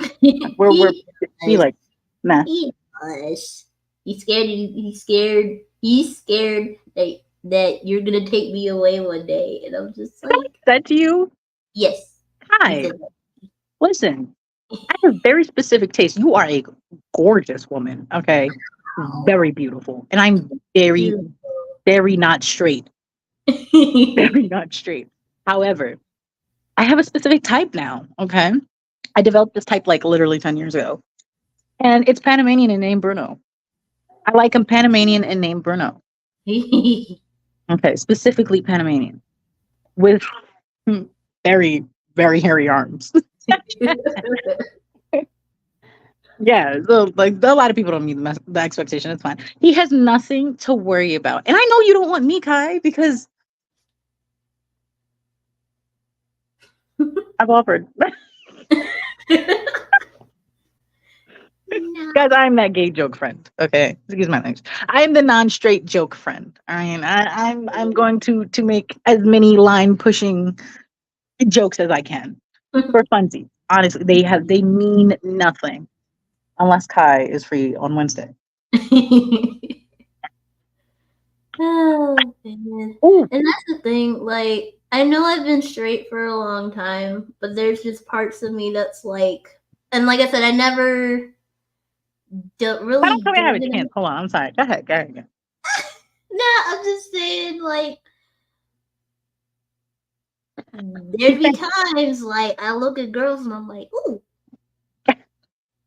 We're he he does. like nah. He does. He's scared. He's scared. He's scared that you're gonna take me away one day, and I'm just like, Said to you, yes. He hi. said Listen, I have very specific taste. You are a gorgeous woman. Okay, very beautiful, and I'm very that. very not straight. Very not straight. However, I have a specific type now. Okay, I developed this type like literally 10 years ago, and it's Panamanian and named Bruno. I like him Panamanian and named Bruno. Okay, specifically Panamanian with very, very hairy arms. Yeah, so like a lot of people don't meet the expectation. It's fine. He has nothing to worry about, and I know you don't want me, Kai, because I've offered. No. Guys, I'm that gay joke friend. Okay, excuse my language. I'm the non-straight joke friend. I mean, I'm going to make as many line pushing jokes as I can for funsies. Honestly, they mean nothing unless Kai is free on Wednesday. Oh man. Oh, And that's the thing, like I know I've been straight for a long time, but there's just parts of me that's like and like I said, I never I don't really tell me I have a did it. chance. Hold on, I'm sorry. Go ahead. Go ahead. No, I'm just saying like there'd be times like I look at girls and I'm like, ooh,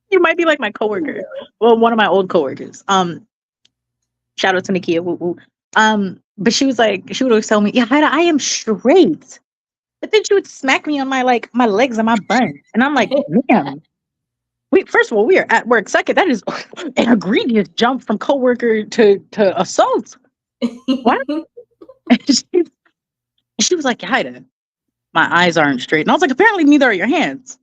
You might be like my coworker. Well, one of my old coworkers. Shout out to Nakia. Woo, woo. But she was like, she would always tell me, yeah, Haida, I am straight. But then she would smack me on my like my legs and my butt. And I'm like, ma'am. We first of all, we are at work. Second, that is an egregious jump from coworker to assault. What? she, she was like, Haida, my eyes aren't straight. And I was like, apparently neither are your hands.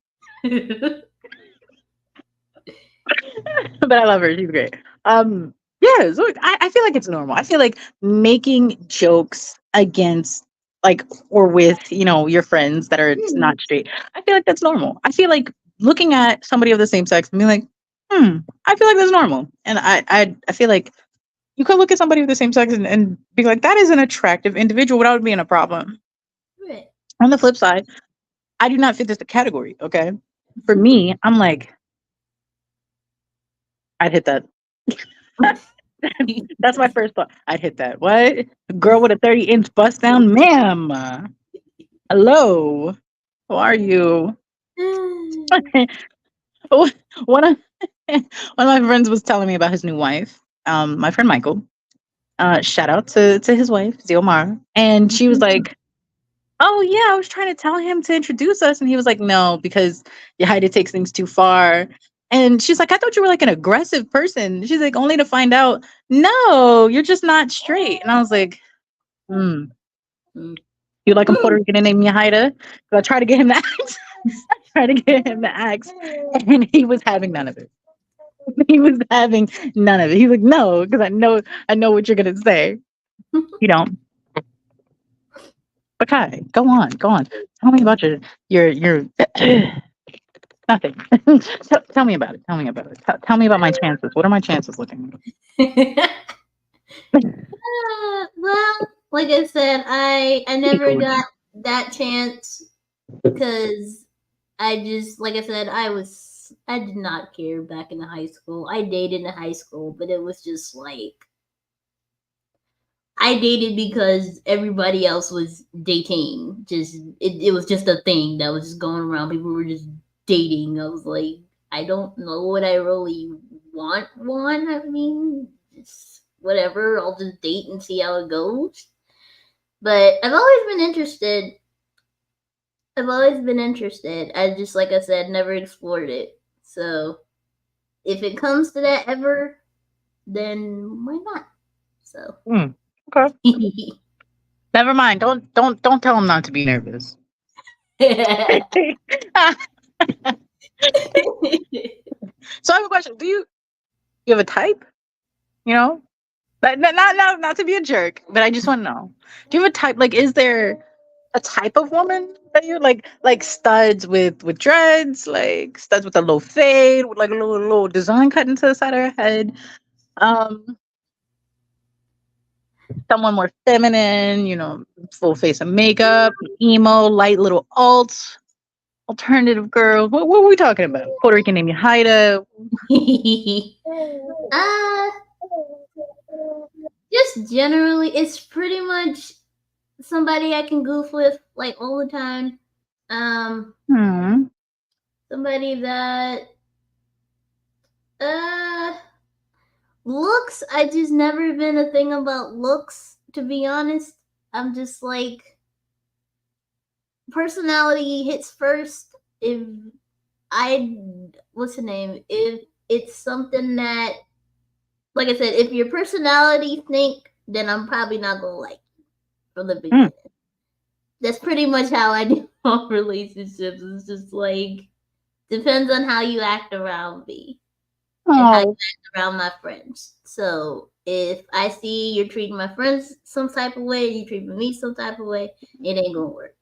But I love her. She's great. Yeah, so I feel like it's normal. I feel like making jokes against like or with, your friends that are not straight. I feel like that's normal. I feel like looking at somebody of the same sex and being like, I feel like that's normal. And I feel like you could look at somebody of the same sex and be like, that is an attractive individual without it being a problem. Right. On the flip side, I do not fit this category. Okay. For me, I'm like, I'd hit that. That's my first thought. I'd hit that. What? A girl with a 30-inch bust down? Ma'am. Hello. How are you? one of one of my friends was telling me about his new wife. My friend Michael. Shout out to his wife, Ziomara. And she was like, oh yeah, I was trying to tell him to introduce us. And he was like, no, because Yahaira takes things too far. And she's like, I thought you were like an aggressive person. She's like, only to find out, no, you're just not straight. And I was like, hmm. You like a Puerto Rican named Yahaira? So I tried to get him the axe. I tried to get him the axe. And he was having none of it. He was having none of it. He's like, no, because I know what you're gonna say. You don't. But Kai, go on. Tell me about your nothing. Tell me about it. Tell me about my chances. What are my chances looking Well, like I said, I never like? got that chance because I just, like I said, I did not care back in high school. I dated in high school, but it was just like I dated because everybody else was dating. Just it was just a thing that was just going around. People were just dating. I was like, I don't know what I really want. I mean, just whatever. I'll just date and see how it goes. But I've always been interested. I just, like I said, never explored it. So if it comes to that ever, then why not? So. Okay. Never mind. Don't tell him not to be nervous. So I have a question. Do you have a type? You know, not to be a jerk, but I just want to know. Do you have a type? Like, is there a type of woman that you like studs with dreads, like studs with a low fade, with like a little design cut into the side of her head? Um, Someone more feminine, full face of makeup, emo, light little alternative girl. What are we talking about? Puerto Rican named Haida. uh, just generally, it's pretty much somebody I can goof with like all the time. Hmm. Somebody that uh looks. I just never been a thing about looks. To be honest, I'm just like personality hits first. If I what's the name? If it's something that, like I said, if your personality stink, then I'm probably not gonna like you from the beginning. That's pretty much how I do all relationships. It's just like depends on how you act around me and how you Oh. act around my friends. So if I see you're treating my friends some type of way, you treating me some type of way, it ain't gonna work.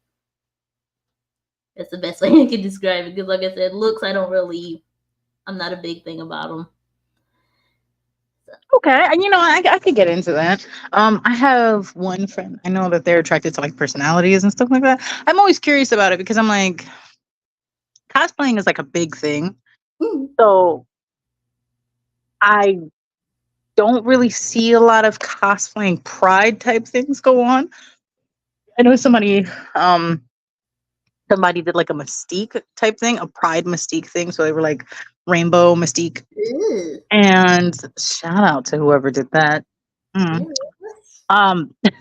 That's the best way I can describe it. Because, like I said, looks I don't really. I'm not a big thing about them. Okay, and I could get into that. I have one friend. I know that they're attracted to like personalities and stuff like that. I'm always curious about it because I'm like, cosplaying is like a big thing. Mm. So I don't really see a lot of cosplaying pride type things go on. I know somebody did like a mystique type thing, a pride mystique thing. So they were like rainbow mystique. Ew. And shout out to whoever did that. Mm. Ew. Um, and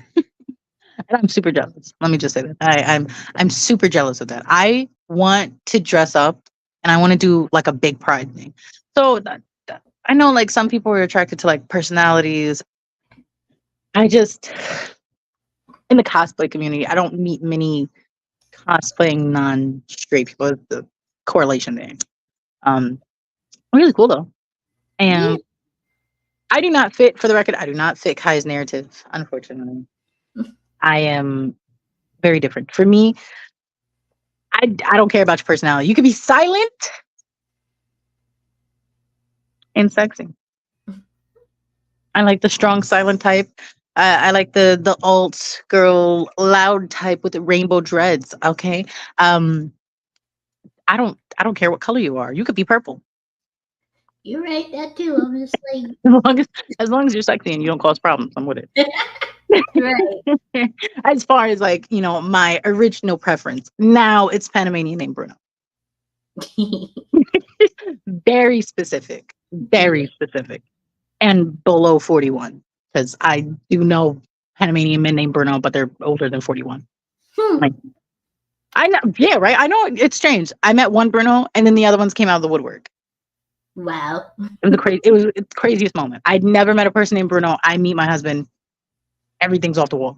I'm super jealous. Let me just say that I'm super jealous of that. I want to dress up and I want to do like a big pride thing. So I know like some people are attracted to like personalities. I just in the cosplay community, I don't meet many cosplaying non-straight people. It's the correlation there. Um, really cool though. Yeah. And I do not fit, for the record, I do not fit Kai's narrative, unfortunately. I am very different. For me, I don't care about your personality. You can be silent and sexy. I like the strong silent type. I like the alt girl loud type with the rainbow dreads. Okay. I don't care what color you are. You could be purple. You're right, that too. I'm just like, As long as you're sexy and you don't cause problems, I'm with right. it. As far as like, my original preference. Now it's Panamanian named Bruno. Very specific. Very Yeah. specific. And below 41. Because I do know Panamanian men named Bruno, but they're older than 41. Hmm. Like I know, yeah, right. I know it's strange. I met one Bruno, and then the other ones came out of the woodwork. Wow. It was the craziest moment. I'd never met a person named Bruno. I meet my husband, everything's off the wall.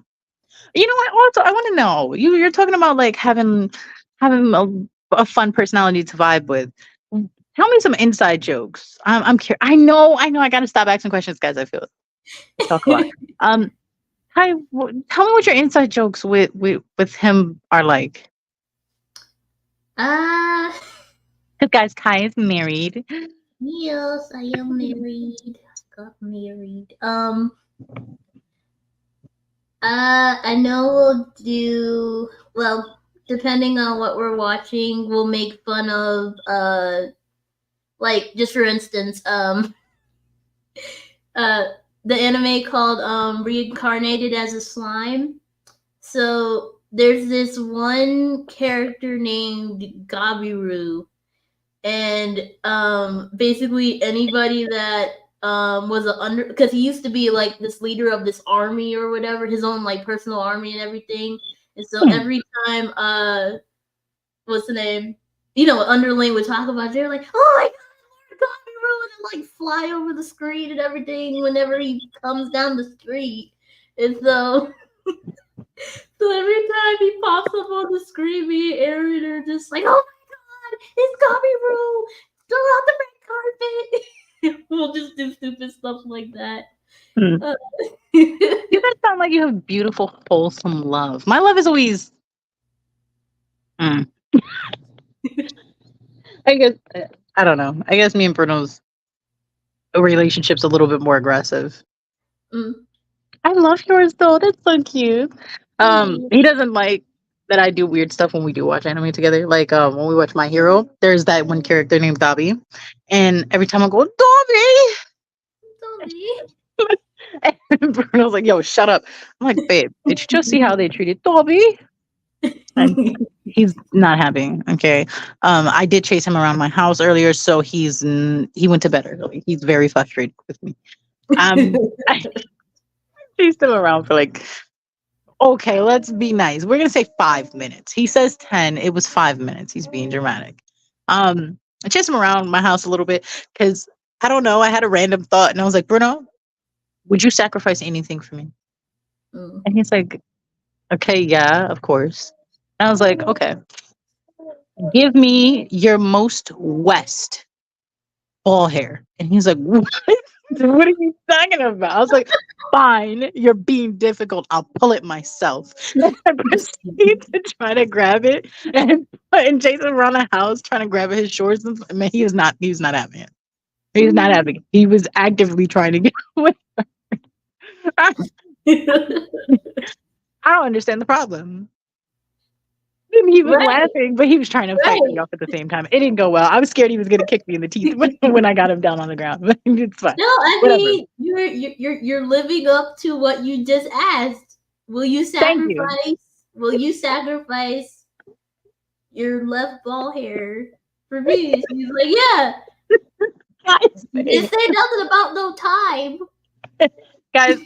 You know what? Also, I want to know. You're talking about like having a fun personality to vibe with. Tell me some inside jokes. I'm curious. I know. I got to stop asking questions, guys. I feel I talk a lot. Um, Hi, tell me what your inside jokes with him are like. uh, Because guys, Kai is married. yes, I am married. Got married. I know we'll do well, depending on what we're watching, we'll make fun of like just for instance, uh the anime called Reincarnated as a Slime. So there's this one character named Gabiru, and basically anybody that was a under, because he used to be like this leader of this army or whatever, his own like personal army and everything. And so Hmm. every time what's the name, underling would talk about it, they're like, oh my god, Gabiru, and like fly over the screen and everything whenever he comes down the street. And so every time he pops up on the screen, me and Aaron are just like, oh my god, it's Gabiru! Still on the red carpet! We'll just do stupid stuff like that. Hmm. Uh, You guys sound like you have beautiful, wholesome love. My love is always. Mm, I guess I don't know. I guess me and Bruno's relationship's a little bit more aggressive. mm, I love yours though. That's so cute. yeah. He doesn't like that I do weird stuff when we do watch anime together. Like when we watch My Hero, there's that one character named Dobby, and every time I go Dobby, Dobby. and Bruno's like, "Yo, shut up." I'm like, "Babe, did you just see how they treated Dobby?" And he's not happy. Okay. I did chase him around my house earlier, so he went to bed early. He's very frustrated with me. I chased him around for like, okay, let's be nice. We're gonna say 5 minutes. He says 10. It was 5 minutes. He's being dramatic. I chased him around my house a little bit because I don't know. I had a random thought, and I was like, Bruno, would you sacrifice anything for me? Mm. And he's like, okay, yeah, of course. And I was like, okay, give me your most west ball hair. And he's like, what? What are you talking about? I was like, fine, you're being difficult. I'll pull it myself. And I proceed to try to grab it and chase him around the house trying to grab his shorts. And man, he was not having it. He was not having it. He was actively trying to get away. I don't understand the problem. And he was Right, laughing, but he was trying to fight me right. off at the same time. It didn't go well. I was scared he was going to kick me in the teeth when I got him down on the ground. But it's fine. No, I Whatever. mean you're living up to what you just asked. Will you Thank you. sacrifice? Will you sacrifice your left ball hair for me? She's like, yeah. Guys, You didn't say nothing about no time. guys,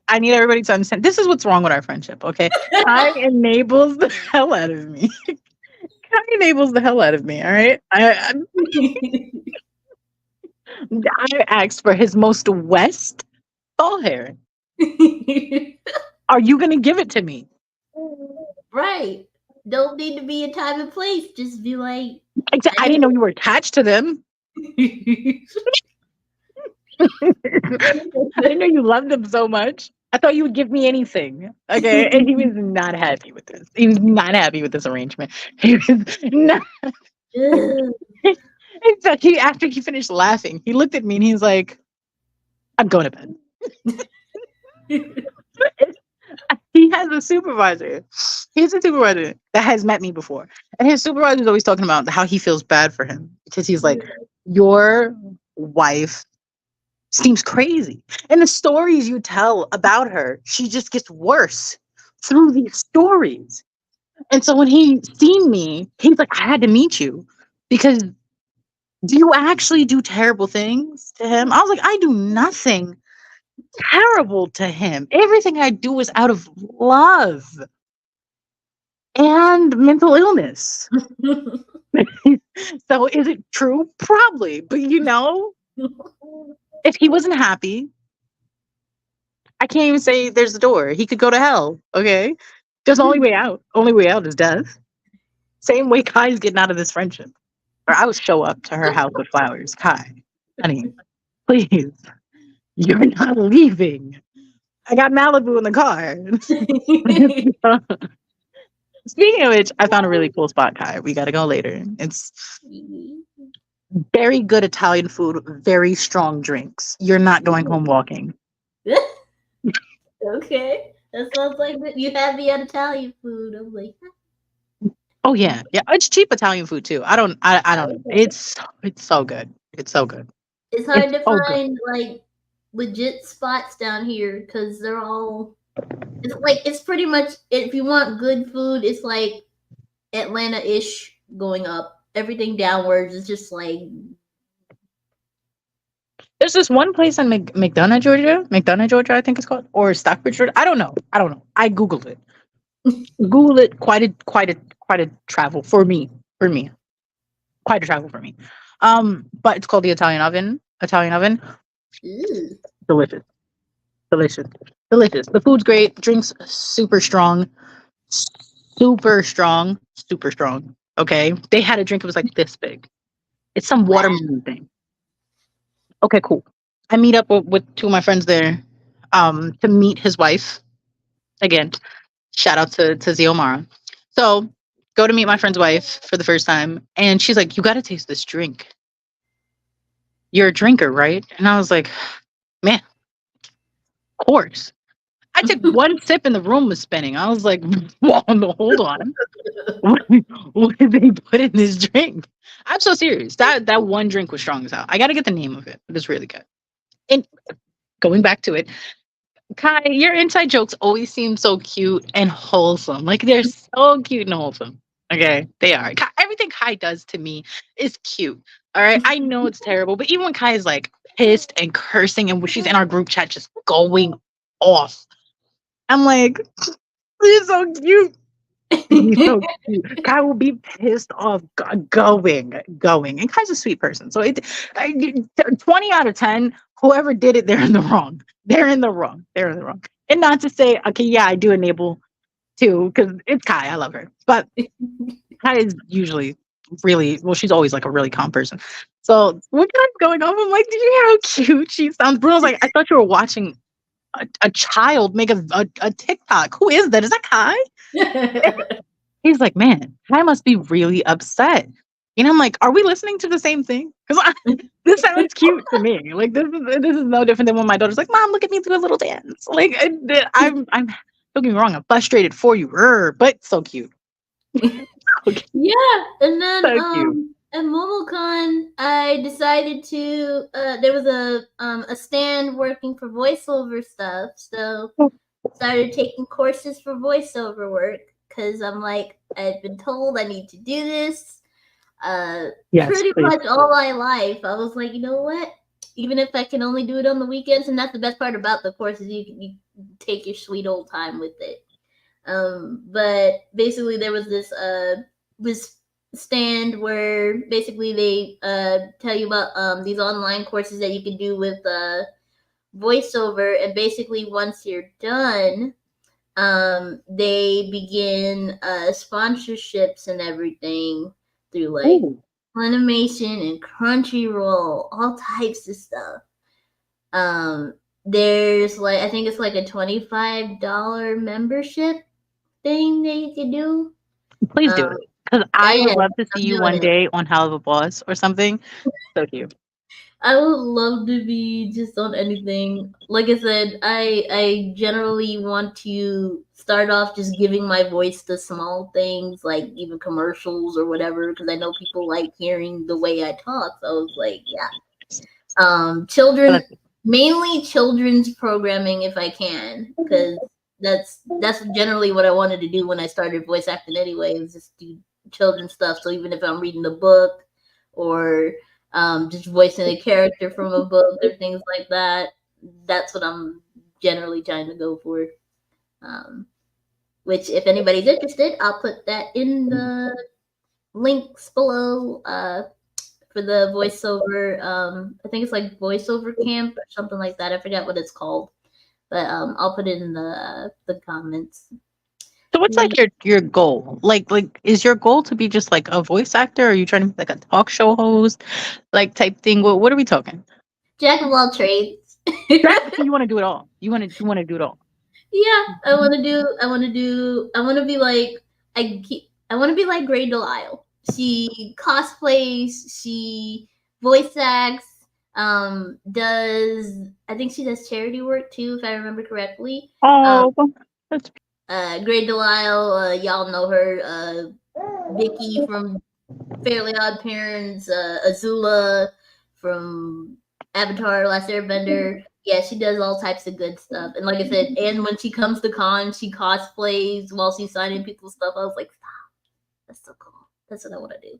I need everybody to understand. This is what's wrong with our friendship, okay? Kai enables the hell out of me. Kai enables the hell out of me. All right. I asked for his most west ball hair. Are you gonna give it to me? Right. Don't need to be a time and place. Just be like, I I didn't know you were attached to them. need I didn't know you loved them so much. I thought you would give me anything. Okay. And he was not happy with this. He was not happy with this arrangement. He was not. it. And so after he finished laughing, he looked at me and he's like, I'm going to bed. He has a supervisor. He's a supervisor that has met me before. And his supervisor is always talking about how he feels bad for him because he's like, your wife seems crazy. And the stories you tell about her, she just gets worse through these stories. And so when he seen me, he's like, I had to meet you because do you actually do terrible things to him? I was like, I do nothing terrible to him. Everything I do is out of love and mental illness. So is it true? Probably. But if he wasn't happy, I can't even say there's a door. He could go to hell. Okay. There's the only way out. Only way out is death. Same way Kai's getting out of this friendship. Or I would show up to her house with flowers. Kai, honey, please. You're not leaving. I got Malibu in the car. Speaking of which, I found a really cool spot, Kai. We got to go later. It's very good Italian food, very strong drinks. You're not going home walking. Okay. That sounds like that you had the Italian food. I'm like, Oh yeah, yeah. It's cheap Italian food too. I don't know. It's so good. It's so good. it's It's hard to so good. find like legit spots down here because they're all. It's like it's pretty much if you want good food, it's like Atlanta-ish going up. Everything downwards is just like There's this one place in McDonough, Georgia. McDonough, Georgia, I think it's called, or Stockbridge, Georgia. I don't know. I don't know. I googled it. Google it. Quite a travel for me. For me, quite a travel for me. But it's called the Italian Oven. Italian Oven. ew. Delicious. Delicious. Delicious. The food's great. Drinks super strong. Super strong. Super strong. Okay. They had a drink. It was like this big. It's some Wow. watermelon thing. Okay, cool. I meet up with two of my friends there to meet his wife. Again, shout out to Ziomara. So go to meet my friend's wife for the first time. And she's like, you got to taste this drink. You're a drinker, right? And I was like, man, of course. I took one sip and the room was spinning. I was like, well, no, hold on. What did they put in this drink? I'm so serious. That one drink was strong as hell. I got to get the name of it. But it's really good. And going back to it, Kai, your inside jokes always seem so cute and wholesome. Like they're so cute and wholesome. Okay, they are. Everything Kai does to me is cute. All right, I know it's terrible, but even when Kai is like pissed and cursing, and when she's in our group chat just going off, I'm like, he's so cute. He's so cute. Kai will be pissed off, going. And Kai's a sweet person. So 20 out of 10, whoever did it, they're in the wrong. They're in the wrong. They're in the wrong. And not to say, okay, yeah, I do enable too, because it's Kai. I love her. But Kai is usually really, well, she's always like a really calm person. So what Kai's going on? I'm like, did you hear how cute she sounds? Bruno's like, I thought you were watching a child make a TikTok. Who is that? Is that Kai? He's like, man, I must be really upset. And I'm like, are we listening to the same thing? Because this sounds cute to me. Like this is no different than when my daughter's like, Mom, look at me do a little dance. Like I'm don't get me wrong, I'm frustrated for you, but so cute. Okay, Yeah, and then so cute. at MomoCon, I decided to. There was a stand working for voiceover stuff, so started taking courses for voiceover work because I'm like I've been told I need to do this. Yes, Pretty please. much all my life, I was like, you know what? Even if I can only do it on the weekends, and that's the best part about the course is you take your sweet old time with it. But basically, there was this stand where basically they tell you about these online courses that you can do with voiceover, and basically once you're done, they begin sponsorships and everything through like Ooh, Funimation and Crunchyroll, all types of stuff. Um, there's like I think it's like a $25 membership thing that you can do. please do Um, it. Because I would and love to see I'm you doing one it. day on Hell of a Boss or something. So cute. I would love to be just on anything. Like I said, I generally want to start off just giving my voice to small things, like even commercials or whatever, because I know people like hearing the way I talk. So I was like, yeah, children, mainly children's programming if I can, because that's generally what I wanted to do when I started voice acting anyway, was just do children's stuff. So even if I'm reading a book or just voicing a character from a book or things like that, that's what I'm generally trying to go for. um, which if anybody's interested, I'll put that in the links below, for the voiceover. I think it's like voiceover camp or something like that. I forget what it's called, but I'll put it in the comments. So what's Yeah. like your goal? Like is your goal to be just like a voice actor? Or are you trying to be like a talk show host, like type thing? What are we talking? Jack of all trades. Right. So you want to do it all. You want to do it all. Yeah, I want to be like I want to be like Grey Delisle. She cosplays, she voice acts, does I think she does charity work too, if I remember correctly. Um, Oh, that's Grey Delisle, y'all know her, Vicky from Fairly Odd Parents, Azula from Avatar: Last Airbender. Yeah, she does all types of good stuff. And like I said, and when she comes to cons, she cosplays while she's signing people's stuff. I was like, stop, that's so cool. That's what I want to do.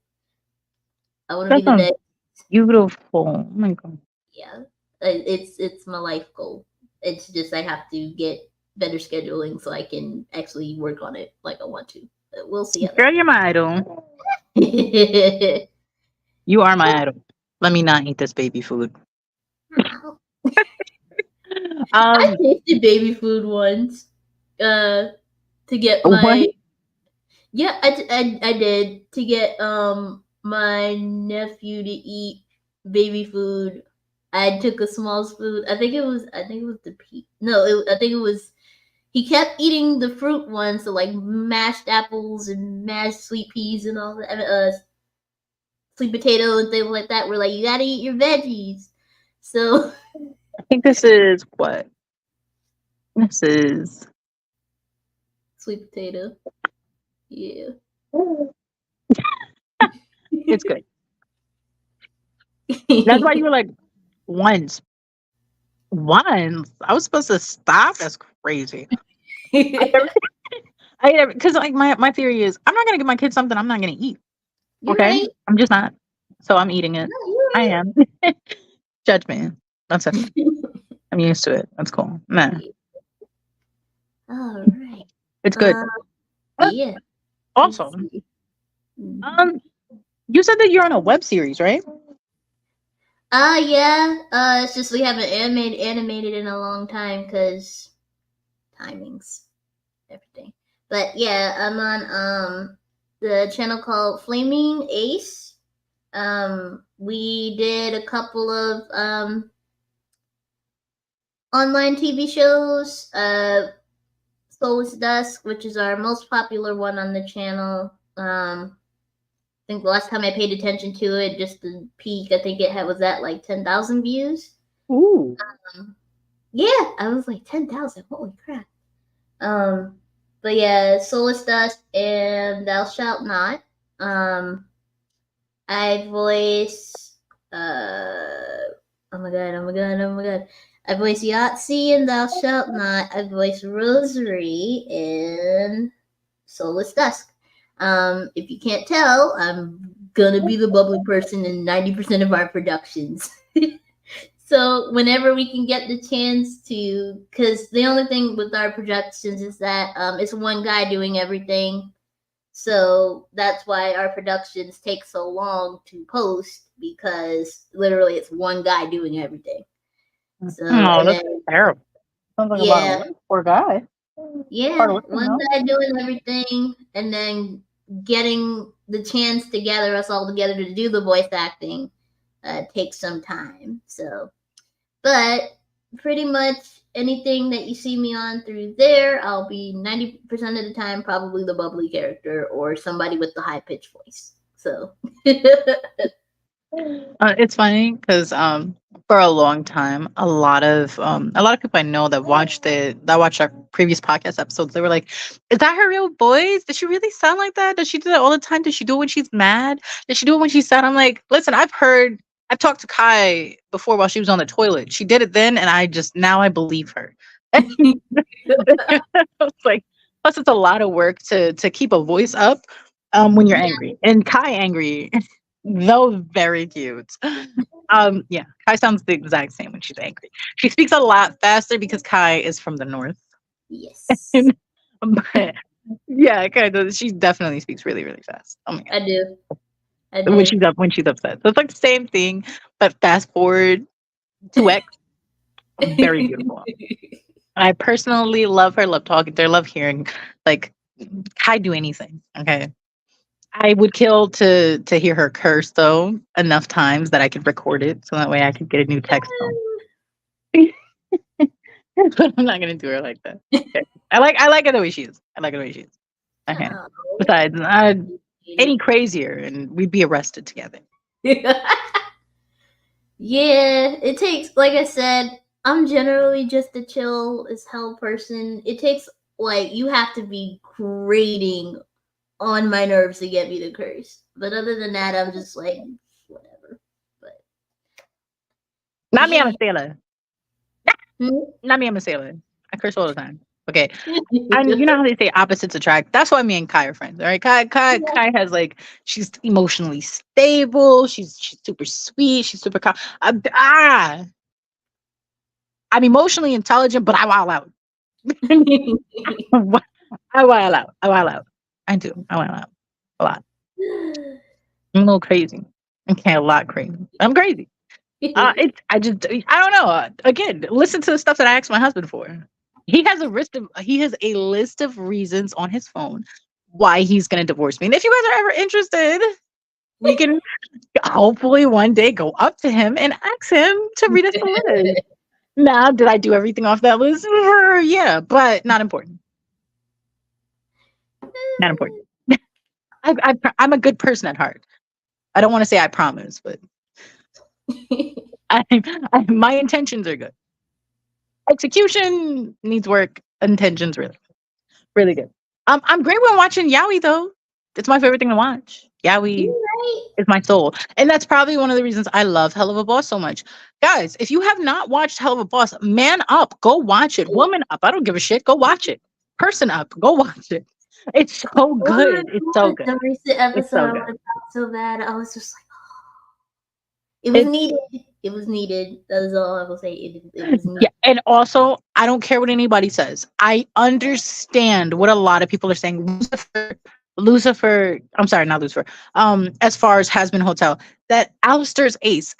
I want to be that the sounds best. beautiful. Oh my god. Yeah, it's my life goal. It's just I have to get better scheduling so I can actually work on it like I want to. But we'll see how Girl, that you're my idol. goes. You are my idol. Let me not eat this baby food. I Um, tasted baby food once, uh, to get what? my yeah, I did to get my nephew to eat baby food. I took a small spoon. I think it was the pea. No, I think it was he kept eating the fruit ones, so like mashed apples and mashed sweet peas and all that, sweet potato and things like that. We're like, you gotta eat your veggies. So I think this is what? This is. sweet potato, yeah. It's good. That's why you were like once. Once I was supposed to stop. That's crazy. I never, I never, because like my theory is I'm not gonna give my kids something I'm not gonna eat. You're Okay, right. I'm just not. So I'm eating it. No, you're I right. am. Judgment. That's okay. I'm used to it. That's cool. Nah, All right. it's good. Uh, Oh, yeah. Let's awesome. see. Mhm. Um, you said that you're on a web series, right? Yeah. It's just we haven't animated in a long time because timings, everything. But yeah, I'm on the channel called Flaming Ace. We did a couple of online TV shows. Soulless Dusk, which is our most popular one on the channel. I think the last time I paid attention to it, just the peak, I think it had was at like 10,000 views. Ooh. Yeah, I was like 10,000. Holy crap! Um, but yeah, Soulless Dust and Thou Shalt Not. Um, I voice. Oh my god! Oh my god! Oh my god! I voice Yahtzee and Thou Shalt Not. I voice Rosary in Soulless Dusk. If you can't tell, I'm gonna be the bubbly person in 90% of our productions. So whenever we can get the chance to, because the only thing with our productions is that it's one guy doing everything. So that's why our productions take so long to post, because literally it's one guy doing everything. So, Oh, and that's then, terrible. Sounds like a lot of yeah, work. Poor guy. yeah, Hard working one though. guy doing everything, and then getting the chance to gather us all together to do the voice acting takes some time. So, but pretty much anything that you see me on through there, I'll be 90% of the time probably the bubbly character or somebody with the high pitched voice. So, It's funny because for a long time, a lot of people I know that watched our previous podcast episodes, they were like, "Is that her real voice? Does she really sound like that? Does she do that all the time? Does she do it when she's mad? Does she do it when she's sad?" I'm like, "Listen, I've talked to Kai before while she was on the toilet. She did it then, and now I believe her." I was like, plus it's a lot of work to keep a voice up when you're yeah, angry. And Kai angry, though very cute. Yeah, Kai sounds the exact same when she's angry. She speaks a lot faster because Kai is from the north. yes, But yeah, kind of she definitely speaks really, really fast. Oh my god. I do. I When do. she's upset. So it's like the same thing, but fast forward 2x. Very beautiful. I personally love her, love talking to her, love hearing like I do anything. Okay. I would kill to hear her curse though enough times that I could record it so that way I could get a new text tone. But I'm not gonna do her like that. Okay. I like her the way she is. I like her the way she is. Okay. Oh. Besides, any crazier and we'd be arrested together. Yeah, it takes, like I said, I'm generally just a chill as hell person. It takes, like, you have to be grating on my nerves to get me to curse. But other than that, I'm just like, whatever. But Not me, I'm yeah. a sailor. Not me, I'm a sailor. I curse all the time. Okay. And you know how they say opposites attract? That's why me and Kai are friends. All right. Kai has like she's emotionally stable. She's super sweet. She's super calm. I'm emotionally intelligent, but I wild out. I wild out. I wild out. I do. I wild out a lot. I'm a little crazy. Okay, a lot crazy. I'm crazy. I don't know. Again, listen to the stuff that I asked my husband for. He has a list of reasons on his phone why he's going to divorce me. And if you guys are ever interested, we can hopefully one day go up to him and ask him to read us the list. Now, did I do everything off that list? Yeah, but not important. Not important. I'm a good person at heart. I don't want to say I promise, but my intentions are good. Execution needs work. Intentions really, really good. I'm great when watching Yaoi though. It's my favorite thing to watch. Yaoi You right? is my soul, and that's probably one of the reasons I love Hell of a Boss so much. Guys, if you have not watched Hell of a Boss, man up, go watch it. Woman up, I don't give a shit. Go watch it. Person up, go watch it. It's so Oh my good. It's so god, good. the recent It's episode so I good. wanted out so bad. I was just like, it was It's needed. It was needed. That is all I will say. It was yeah, needed. and also I don't care what anybody says. I understand what a lot of people are saying. Lucifer, I'm sorry, not Lucifer. As far as Has Been Hotel, that Alistair's ace.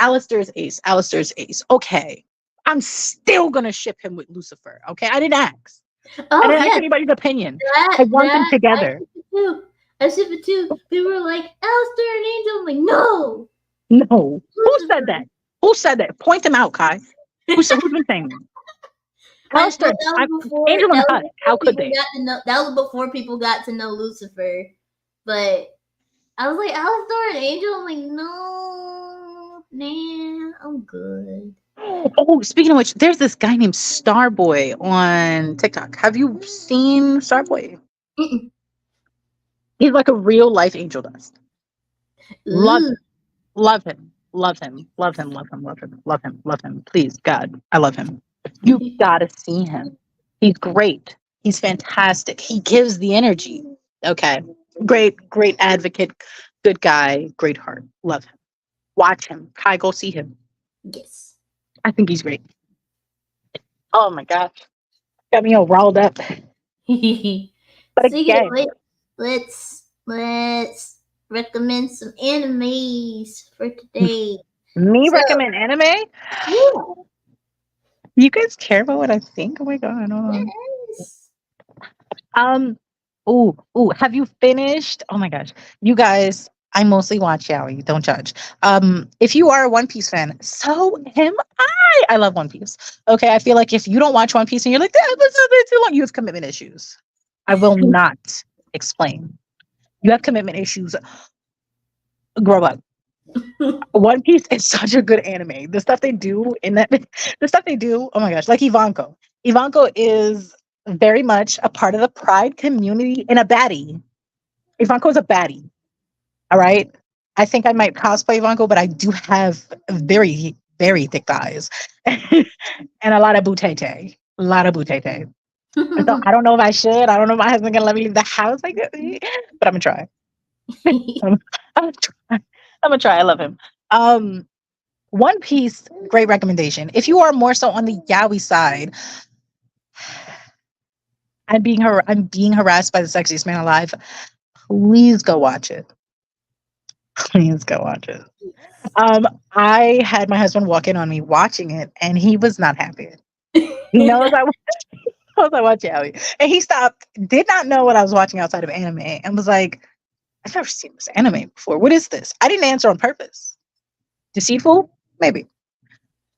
Okay. I'm still gonna ship him with Lucifer. Okay. I Oh didn't ask yes, anybody's opinion. I want them that I together. ship it too. I ship it too. People were like, Alistair and Angel. I'm like, no, No. Who said Lucifer. that? Who said that? Point them out, Kai. Who's been saying that? Well, Alistair, that was before. Angel and That was Husk. How before could people they? got to know. That was before people got to know Lucifer. But I was like, Alistair and Angel. I'm like, no, man, I'm good. Oh, speaking of which, there's this guy named Starboy on TikTok. Have you seen Starboy? Mm-mm. He's like a real life angel dust. Love Ooh. him. Love him. Love him. Love him. Love him. Love him. Love him. Love him. Please, God, I love him. You gotta see him. He's great. He's fantastic. He gives the energy. Okay. Great advocate. Good guy. Great heart. Love him. Watch him. Kai, go see him. Yes. I think he's great. Oh my gosh. Got me all riled up. Speaking But of again, which, let's let's recommend some animes for today. Me So, recommend anime? yeah, You guys care about what I think? Oh my god, hold on. yes. Um, have you finished? Oh my gosh. You guys, I mostly watch Yaoi, don't judge. If you are a One Piece fan, so am I. I love One Piece. Okay, I feel like if you don't watch One Piece and you're like, that was too long, you have commitment issues. I will not explain. You have commitment issues. Grow up. One Piece is such a good anime. The stuff they do in that, the stuff they do, oh my gosh, like Ivanko. Ivanko is very much a part of the Pride community and a baddie. Ivanko is a baddie. All right. I think I might cosplay Ivanko, but I do have very, very thick thighs and a lot of butete. A lot of butete. So I don't know if I should. I don't know if my husband's gonna let me leave the house like this, but I'm gonna try. I'm, I'm gonna try. I'm gonna try. I love him. Um, One Piece, great recommendation. If you are more so on the yaoi side, I'm being harassed by the sexiest man alive. Please go watch it. Please go watch it. I had my husband walk in on me watching it, and he was not happy. He knows I knows I watch yaoi, and he stopped. Did not know what I was watching outside of anime, and was like, "I've never seen this anime before. What is this?" I didn't answer on purpose. Deceitful, maybe,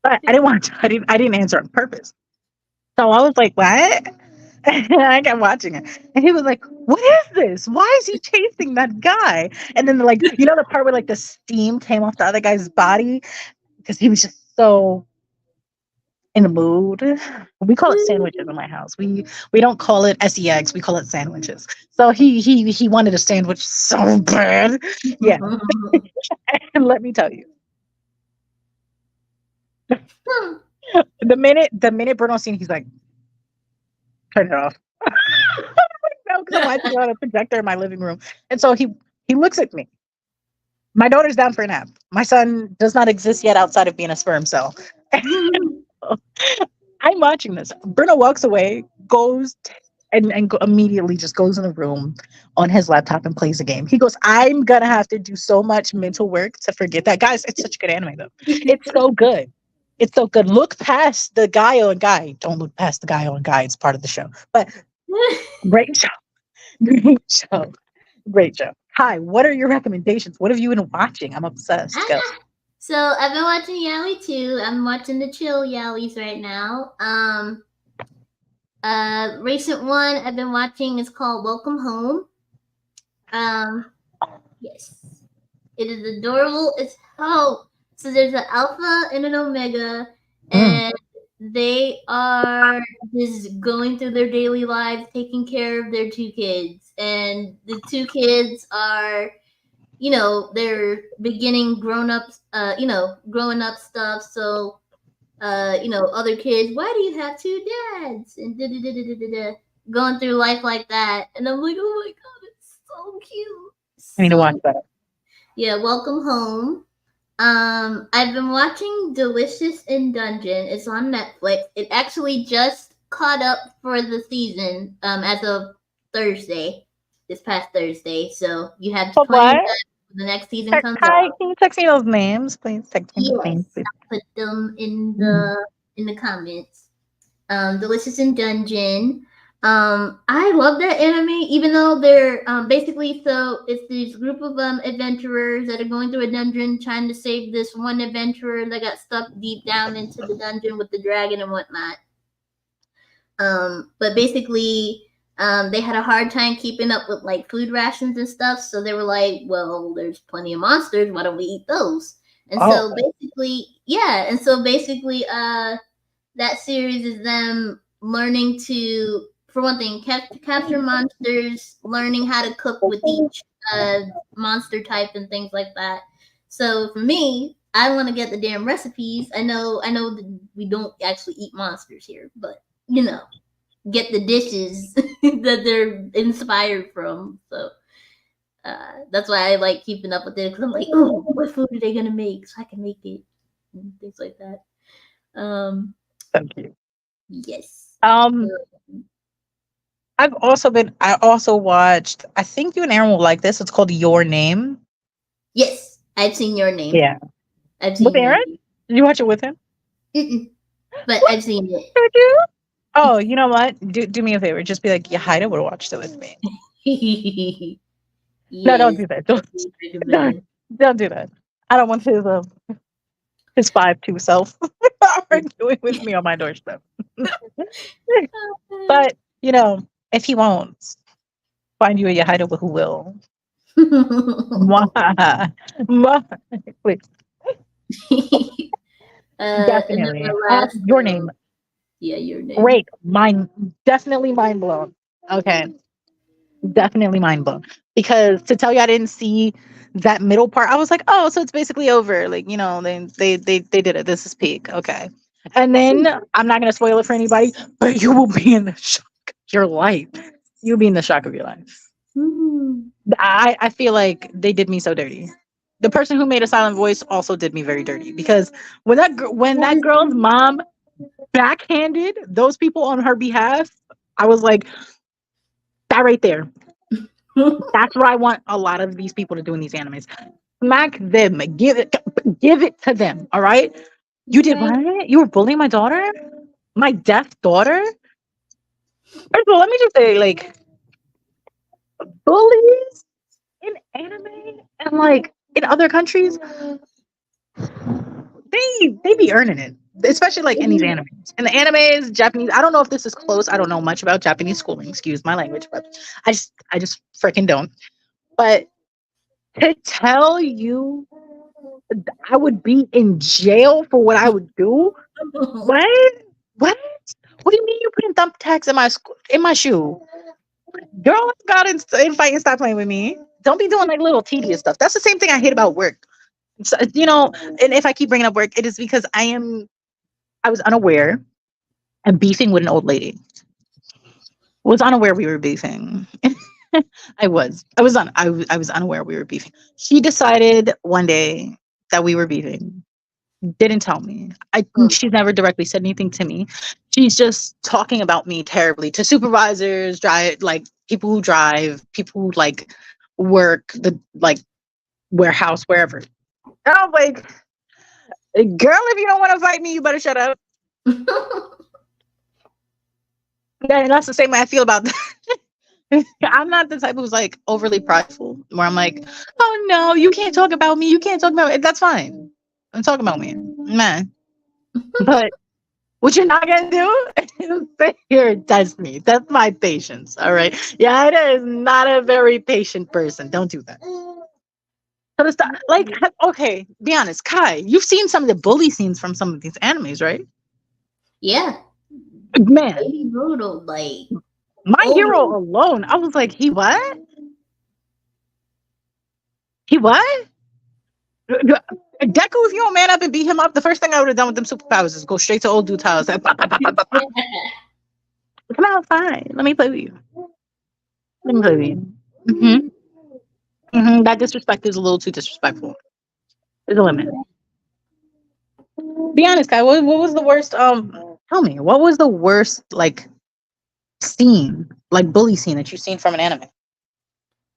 but I didn't want. I didn't answer on purpose. So I was like, "What?" And I kept watching it, and he was like, "What is this? Why is he chasing that guy?" And then, like, you know, the part where like the steam came off the other guy's body because he was just so in the mood. We call it sandwiches in my house. We don't call it sex. We call it sandwiches. So he wanted a sandwich so bad. Yeah, and let me tell you, the minute Bruno seen, he's like, turn it off. No, because I'm watching it on a projector in my living room, and so he looks at me. My daughter's down for a nap. My son does not exist yet outside of being a sperm cell. I'm watching this. Bruno walks away, goes immediately just goes in the room on his laptop and plays a game. He goes, I'm gonna have to do so much mental work to forget that. Guys, it's such a good anime though. It's so good. It's so good. Look past the guy on guy. Don't look past the guy on guy. It's part of the show. But great show. Great show. Great show. Hi, what are your recommendations? What have you been watching? I'm obsessed. Go. So I've been watching Yaoi too. I'm watching the chill Yaois right now. Recent one I've been watching is called Welcome Home. Um, yes, it is adorable. It's so there's an alpha and an omega, Mm. and they are just going through their daily lives, taking care of their two kids, and the two kids are they're beginning grown ups growing up stuff. So other kids, why do you have two dads, and going through life like that. And I'm like, oh my god, it's so cute. I need to watch So that. yeah, welcome home. I've been watching Delicious in Dungeon. It's on Netflix. It actually just caught up for the season as of Thursday, this past Thursday. So you have But plenty of what? time when the next season comes Hi, out. can you text me those names, please? Text me those names, Yes, please. I'll put them in Mm. the comments. Delicious in Dungeon. I love that anime, even though they're basically so it's these group of adventurers that are going through a dungeon trying to save this one adventurer that got stuck deep down into the dungeon with the dragon and whatnot. But basically, they had a hard time keeping up with like food rations and stuff, so they were like, "Well, there's plenty of monsters. Why don't we eat those?" And Oh, so basically, yeah, and so basically, that series is them learning to, for one thing, capture monsters, learning how to cook with each monster type and things like that. So for me, I want to get the damn recipes. I know that we don't actually eat monsters here, but get the dishes that they're inspired from. So that's why I like keeping up with it because I'm like, oh, what food are they gonna make so I can make it and things like that. Um, thank you. yes. Um, I also watched, I think you and Aaron will like this. It's called Your Name. Yes, I've seen your name. Yeah. I've With seen your Aaron? name. Did you watch it with him? Mm-mm, but What I've seen did you? Oh, you know what? Do me a favor. Just be like, yeah, Haida would have watched it with me. it. No, don't Yes, do that. definitely Don't, recommend. don't do that. I don't want his 5'2" self arguing with me on my doorstep. But you know, if he won't find you a Yahida who will. Mwah. Mwah. Wait, And then definitely. the last, Your name. yeah, your name. Great. Mind definitely mind blown. Okay. Definitely mind blown. Because to tell you I didn't see that middle part, I was like, oh, so it's basically over. Like, you know, they did it. This is peak. Okay. And then I'm not gonna spoil it for anybody, but you will be in the shock of your life. You'll be in the shock of your life. Mhm. I feel like they did me so dirty. The person who made a silent voice also did me very dirty because when What that is girl's mom backhanded those people on her behalf, I was like, that right there. That's what I want a lot of these people to do in these animes. Smack them. Give it to them. All right. You did right? what? You were bullying my daughter? My deaf daughter? First of all, let me just say, like, bullies in anime and like in other countries, they be earning it. Especially like in these animes. In the animes, Japanese, I don't know if this is close. I don't know much about Japanese schooling, excuse my language, but I just freaking don't. But to tell you I would be in jail for what I would do? What? What? What do you mean you putting thumbtacks in my shoe? Girl, let's go out and fight and stop playing with me. Don't be doing like little tedious stuff. That's the same thing I hate about work. So, you know, and if I keep bringing up work, it is because I was unaware and beefing with an old lady. Was unaware we were beefing. I was unaware we were beefing. She decided one day that we were beefing. Didn't tell me. She's never directly said anything to me. She's just talking about me terribly to supervisors, drive like people who drive, people who like work the like warehouse, wherever. And I'm like, girl, if you don't want to fight me, you better shut up. And that's the same way I feel about that. I'm not the type who's like overly prideful, where I'm like, oh no, you can't talk about me. You can't talk about me. That's fine. I'm talking about me, man. But what you're not gonna do is sit here and test me. That's my patience. All right. Yeah, it is not a very patient person. Don't do that. So the stuff, like, okay, be honest, Kai, you've seen some of the bully scenes from some of these animes, right? Yeah, Man, Baby brutal, like My Hero oh, alone, I was like, he what? He what? Deku, if you don't man up and beat him up, the first thing I would have done with them superpowers is go straight to old dude's house. Like, "Pop, pop, pop, pop, pop, pop. Come outside. Let me play with you. Let me play with you. That disrespect is a little too disrespectful. There's a limit. Be honest, guy. What was the worst? Tell me, what was the worst like scene, like bully scene that you've seen from an anime?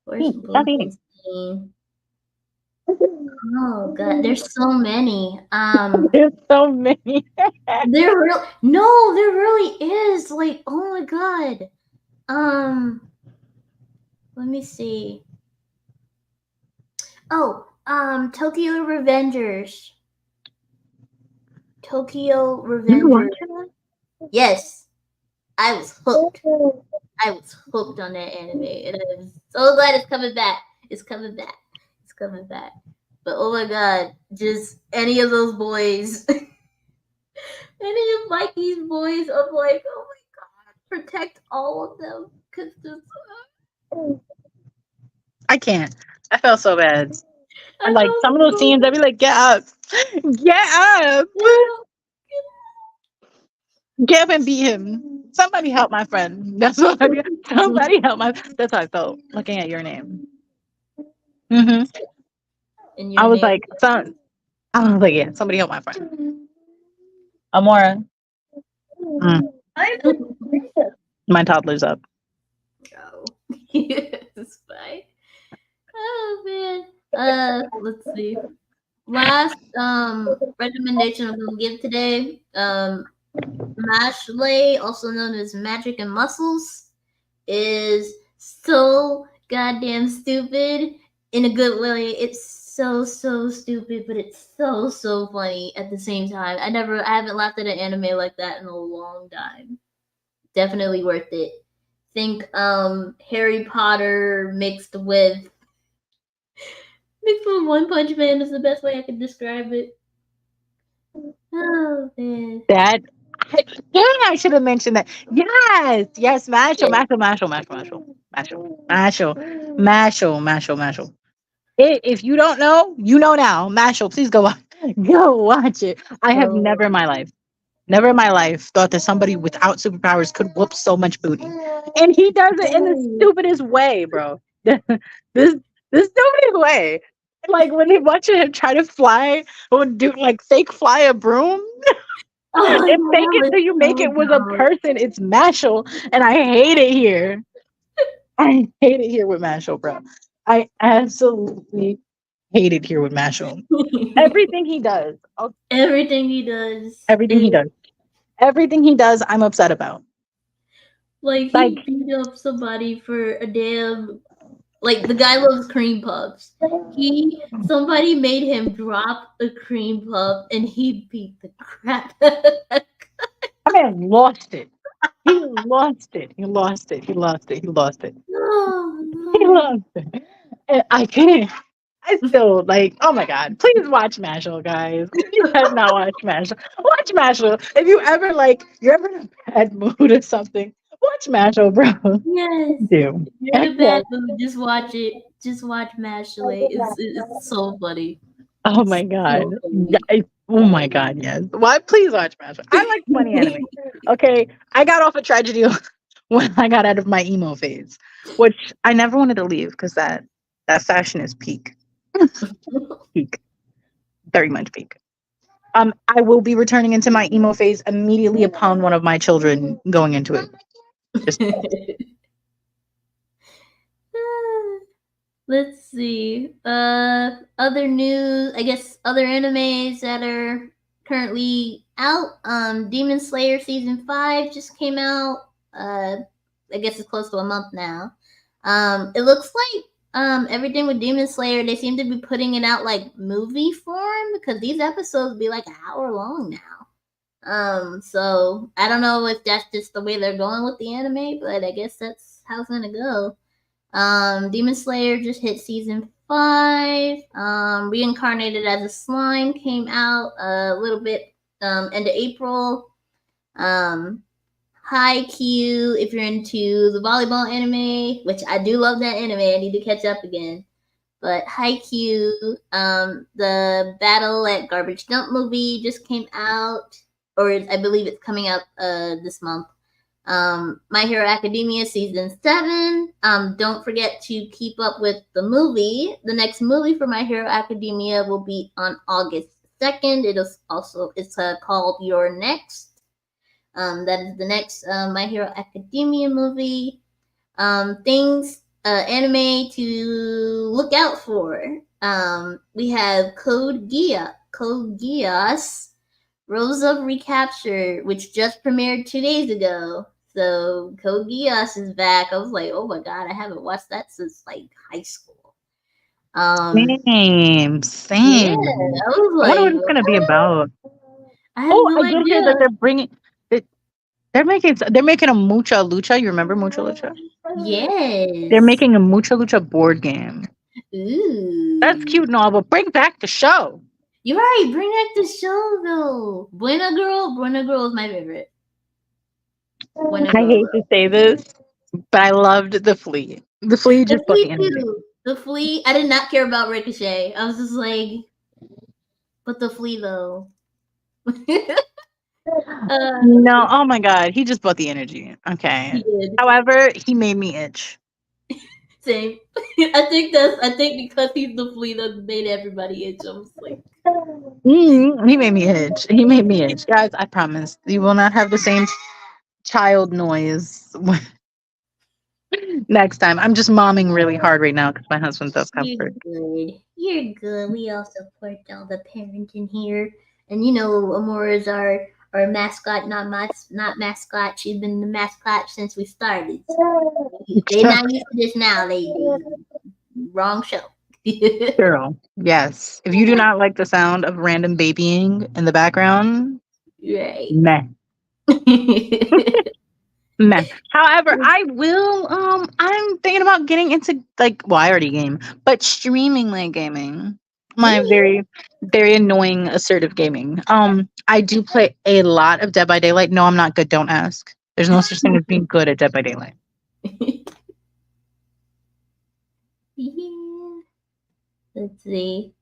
where's Stop bullying eating. scene? Oh god, there's so many. There's so many. There really is. Like, oh my god. Um, let me see. Oh, Tokyo Revengers. Tokyo You Revengers. watching that? Yes, I was hooked. I was hooked on that anime, and I'm so glad it's coming back. It's coming back. It's coming back. But oh my god, just any of those boys, any of Mikey's boys, I'm like, oh my god, protect all of them, cause just I can't. I felt so bad. I And like some of those felt scenes, I'd be like, get up, get up, so get up and beat him. Somebody help my friend. That's what I mean. Somebody help my. That's how I felt looking at your name. hmm in I your was name. like, I was like, yeah, somebody help my friend. Amora, mm, my toddler's up. Spy. Oh man. Let's see. Last recommendation I'm gonna give today. Mashley, also known as Magic and Muscles, is so goddamn stupid in a good way. It's so stupid, but it's so funny at the same time. I haven't laughed at an anime like that in a long time. Definitely worth it. Think Harry Potter mixed with One Punch Man is the best way I could describe it. Oh man. That dang, I should have mentioned that. Yes, yes, Mashal, Yeah. Mashal, Mashal, Mashal, Mashal, Mashal, Mashal, Mashal, Mashal, Mashal. If you don't know, you know now. Mashal, please go watch, go watch it. I have So never in my life thought that somebody without superpowers could whoop so much booty, and he does it in the oh, stupidest way, bro. this this stupidest way. Like when they watching him try to fly or do like fake fly a broom, oh and yeah, fake that it was till you make so it with a dumb. person. It's Mashal, and I hate it here. I hate it here with Mashal, bro. I absolutely hate it here with Mashal. Everything he does, Everything he does everything is he does, everything he does, I'm upset about. like he Like, beat up somebody for a damn like the guy loves cream puffs. Somebody made him drop a cream puff and he beat the crap out of that. I man lost it. He lost it. He lost it. He lost it. He lost it. He No, lost it. And I can't. I still like. Oh my god! Please watch Mashal, guys. If you have not watched Mashal, watch Mashal. If you ever like, you're ever in a bad mood or something, watch Mashal, bro. yes. Do. If you're in a bad Okay. mood, just watch it. Just watch Mashley. It's so funny. Oh It's my god. so Yeah, funny. oh my god. Yes. Why? Please watch Mashal. I like funny anime. Okay. I got off a tragedy when I got out of my emo phase, which I never wanted to leave because that fashion is peak, peak, very much peak. I will be returning into my emo phase immediately upon one of my children going into it. Just Let's see. Other news. I guess other animes that are currently out. Demon Slayer season 5 just came out. I guess it's close to a month now. It looks like everything with Demon Slayer they seem to be putting it out like movie form because these episodes be like an hour long now. So I don't know if that's just the way they're going with the anime, but I guess that's how it's gonna go. Demon Slayer just hit season 5. Reincarnated as a Slime came out a little bit end of April. Um, Q, if you're into the volleyball anime, which I do love that anime, I need to catch up again. But Q, the Battle at Garbage Dump movie just came out, or I believe it's coming out this month. My Hero Academia season 7. Don't forget to keep up with the movie. The next movie for My Hero Academia will be on August 2nd. It's called Your Next. That is the next My Hero Academia movie. Things anime to look out for. We have Code Geass, Rose of Recapture, which just premiered 2 days ago. So Code Geass is back. I was like, oh my god, I haven't watched that since like high school. Um, same, yeah, same. I was I wonder like, what it's gonna be what? about. I have Oh, no I did hear that idea. they're making a Mucha Lucha. You remember Mucha Lucha? They're Yes. making a Mucha Lucha board game. That's Ooh. cute and all, but bring back the show. You're right. Bring back the show though. Buena Girl is my favorite. Buena I Girl hate to though. say this, but I loved the flea. The flea The just brought the Flea energy. too. The Flea. I did not care about Ricochet. I was just like, but the Flea though. No, oh my god, he just brought the energy. Okay. he did. However, he made me itch. Same. I think because he's the Flea that made everybody itch. I was like, He made me itch. He made me itch. Guys, I promise you will not have the same child noise Next time. I'm just momming really hard right now because my husband does have You're work. good. You're good. We all support all the parenting here. And you know, Amora is our mascot, not mascot. She's been the mascot since we started. So they not used to this now. They wrong show. Girl. Yes. If you do not like the sound of random babying in the background, Right. meh. Meh. However, I will I'm thinking about getting into like well, I already game, but streaming like gaming. My Yeah. very annoying assertive gaming. I do play a lot of Dead by Daylight. No, I'm not good, don't ask. There's no such thing as being good at Dead by Daylight. Yeah. Let's see.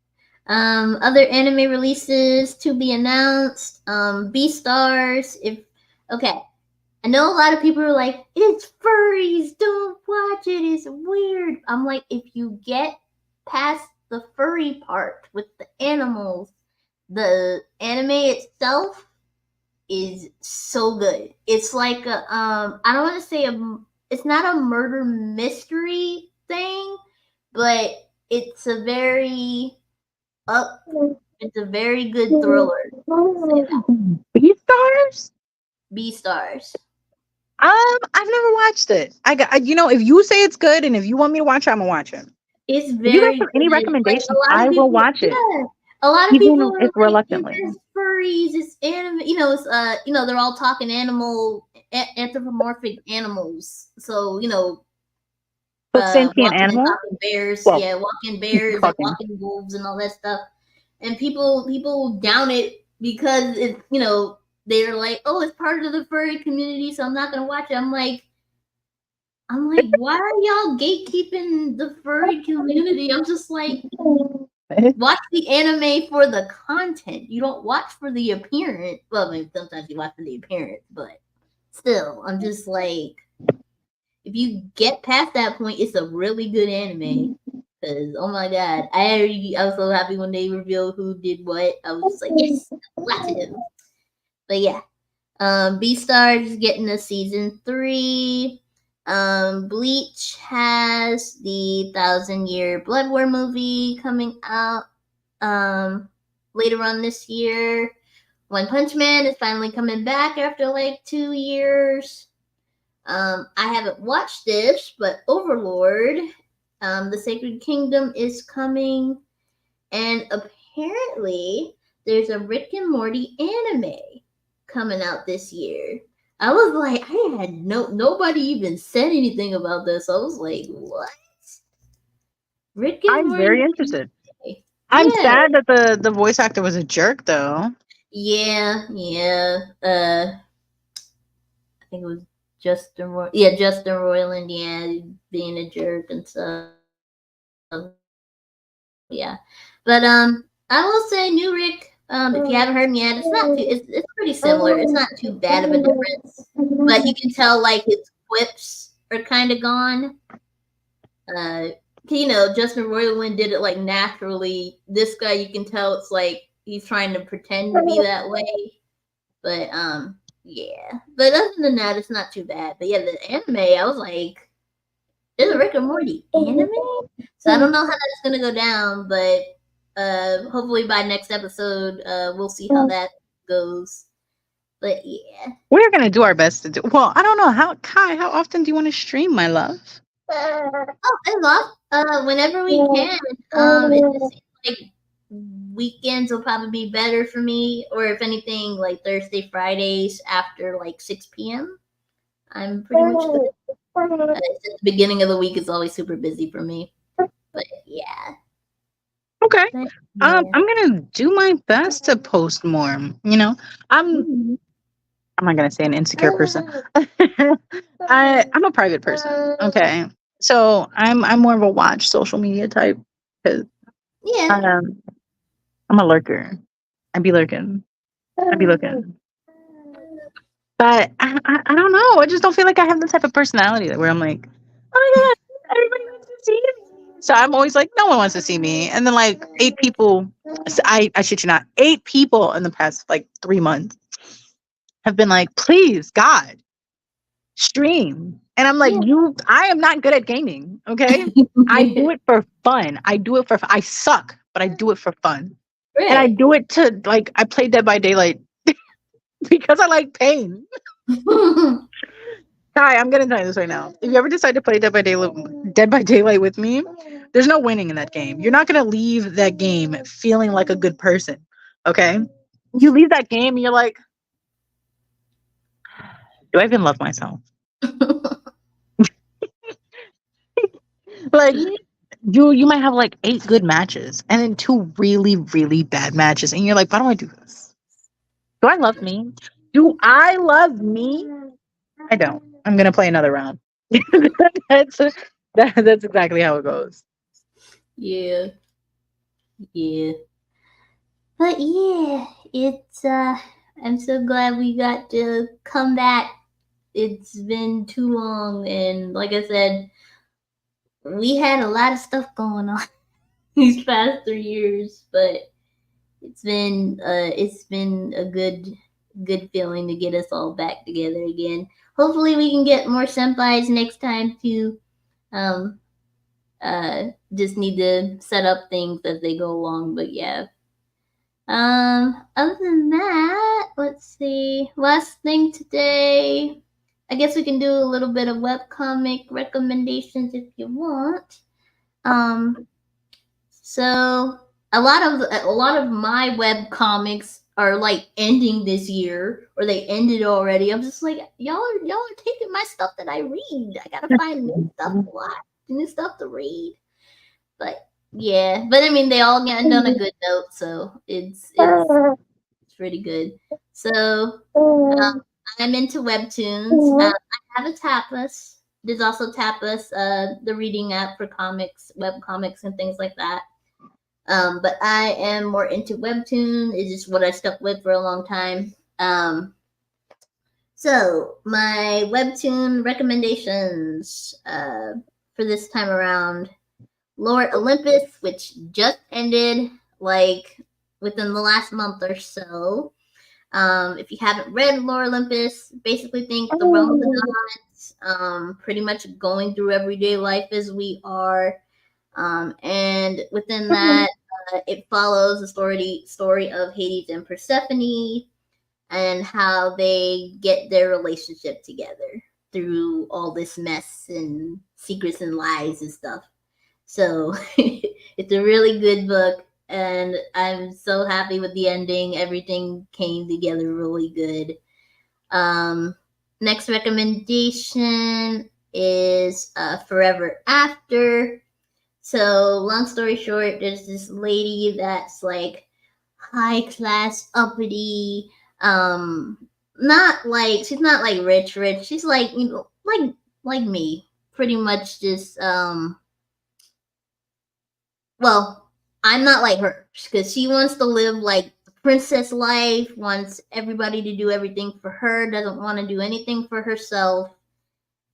Other anime releases to be announced. Beastars. If okay, I know a lot of people are like, it's furries, don't watch it, it's weird. I'm like, if you get past the furry part with the animals, the anime itself is so good. It's like a I don't want to say it's not a murder mystery thing, but it's a very up it's a very good thriller. Say that. Beastars? Beastars. I've never watched it. You know, if you say it's good and if you want me to watch it, I'm gonna watch it. It's If you guys very have any good. Like recommendations, a lot I of will people, watch it, yeah. A lot of people even are if like, reluctantly. "It's furries, it's anime." It's they're all talking anthropomorphic animals. So But sentient walking and animal? talking bears, Well, yeah, walking bears and talking. walking wolves and all that stuff. And people down it because they're like, "Oh, it's part of the furry community, so I'm not gonna watch it." I'm like, why are y'all gatekeeping the furry community? I'm just like, watch the anime for the content. You don't watch for the appearance. Well, I mean, sometimes you watch for the appearance, but still, I'm just like, if you get past that point, it's a really good anime. Cause oh my god, I was so happy when they revealed who did what. I was just like, yes, lots of them. But yeah, Beastars is getting a season 3. Bleach has the 1,000 Year Blood War movie coming out later on this year. One Punch Man is finally coming back after like 2 years. I haven't watched this, but Overlord, the Sacred Kingdom is coming, and apparently there's a Rick and Morty anime coming out this year. I was like, I had nobody even said anything about this. I was like, what? Rick and I'm Morty very interested. anime? I'm Yeah, sad that the voice actor was a jerk, though. yeah. I think it was Justin Roiland, yeah, being a jerk and stuff. Yeah, but I will say New Rick. If you haven't heard him yet, it's pretty similar. It's not too bad of a difference, but you can tell like his quips are kind of gone. Uh, Justin Roiland did it like naturally. This guy, you can tell it's like he's trying to pretend to be that way. But yeah. But other than that, it's not too bad. But yeah, the anime, I was like, there's a Rick and Morty anime? So I don't know how that's gonna go down, but hopefully by next episode, we'll see how that goes. But yeah. We're gonna do our best to do. Well, I don't know how Kai. How often do you want to stream, my love? Oh, I love whenever we can. It just seems like weekends will probably be better for me, or if anything, like Thursday, Fridays after like 6 p.m. I'm pretty much good. It's just the beginning of the week is always super busy for me. But yeah. Okay. But, yeah. I'm gonna do my best to post more. You know, Mhm. I'm not gonna say an insecure person. I'm a private person. Okay, so I'm more of a watch social media type because Yeah. um I'm a lurker. I be lurking. I be looking. But I don't know. I just don't feel like I have the type of personality that where I'm like, oh my god, everybody wants to see me. So I'm always like, no one wants to see me. And then like 8 people, I shit you not, 8 people in the past like 3 months have been like, please, God, stream. And And I'm like, Yeah. I am not good at gaming. Okay. I do it for fun. I suck, but I do it for fun. And I Right. do it to like, I play Dead by Daylight because I like pain. Hi, I'm gonna tell you this right now. If you ever decide to play Dead by Daylight with me, there's no winning in that game. You're not gonna leave that game feeling like a good person. Okay? You leave that game and you're like, do I even love myself? Like you might have like 8 good matches and then 2 really bad matches, and you're like, why do I do this? Do I love me? Do I love me? I don't. I'm gonna play another round. that's that's exactly how it goes. Yeah. Yeah. But yeah, it's I'm so glad we got to come back. It's been too long, and like I said, we had a lot of stuff going on these past 3 years, but it's been a good feeling to get us all back together again. Hopefully we can get more senpais next time too. Um just need to set up things as they go along, but yeah. Other than that, let's see. Last thing today. I guess we can do a little bit of webcomic recommendations if you want. Um, so a lot of my web comics are like ending this year, or they ended already. I'm just like, y'all are taking my stuff that I read. I gotta find new stuff to watch, new stuff to read. But yeah, but I mean, they all get on a good note, so it's pretty good. So I'm into webtoons. I have a Tapas. There's also Tapas, the reading app for comics, web comics, and things like that. But I am more into webtoon. It's just what I stuck with for a long time. So my webtoon recommendations for this time around: Lord Olympus, which just ended like within the last month or so. If you haven't read Lore Olympus, basically think the realm of the gods, pretty much going through everyday life as we are. And within that, it follows the story of Hades and Persephone and how they get their relationship together through all this mess and secrets and lies and stuff. So it's a really good book, and I'm so happy with the ending. Everything came together really good. Um, Next recommendation is Forever After. So, long story short, there's this lady that's like high class, uppity. Um, not like she's not like rich. She's like like me, pretty much just well, I'm not like her because she wants to live like the princess life, wants everybody to do everything for her, doesn't want to do anything for herself,